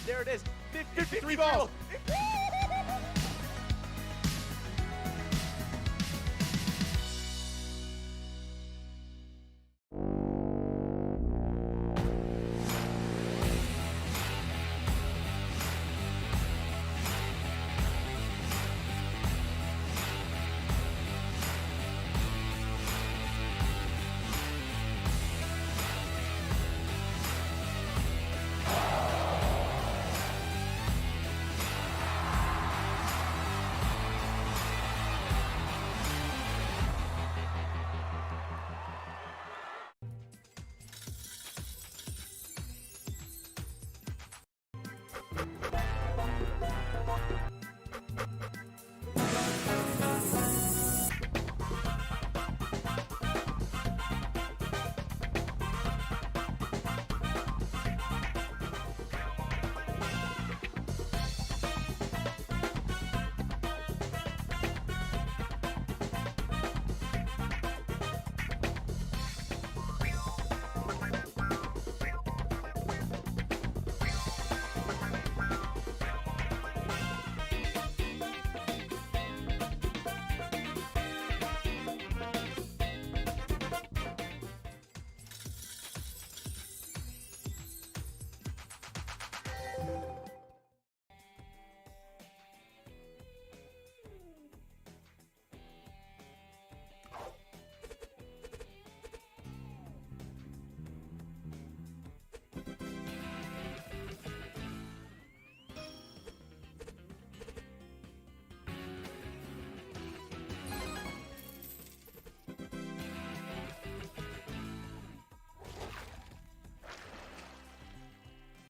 There it is. 53 balls.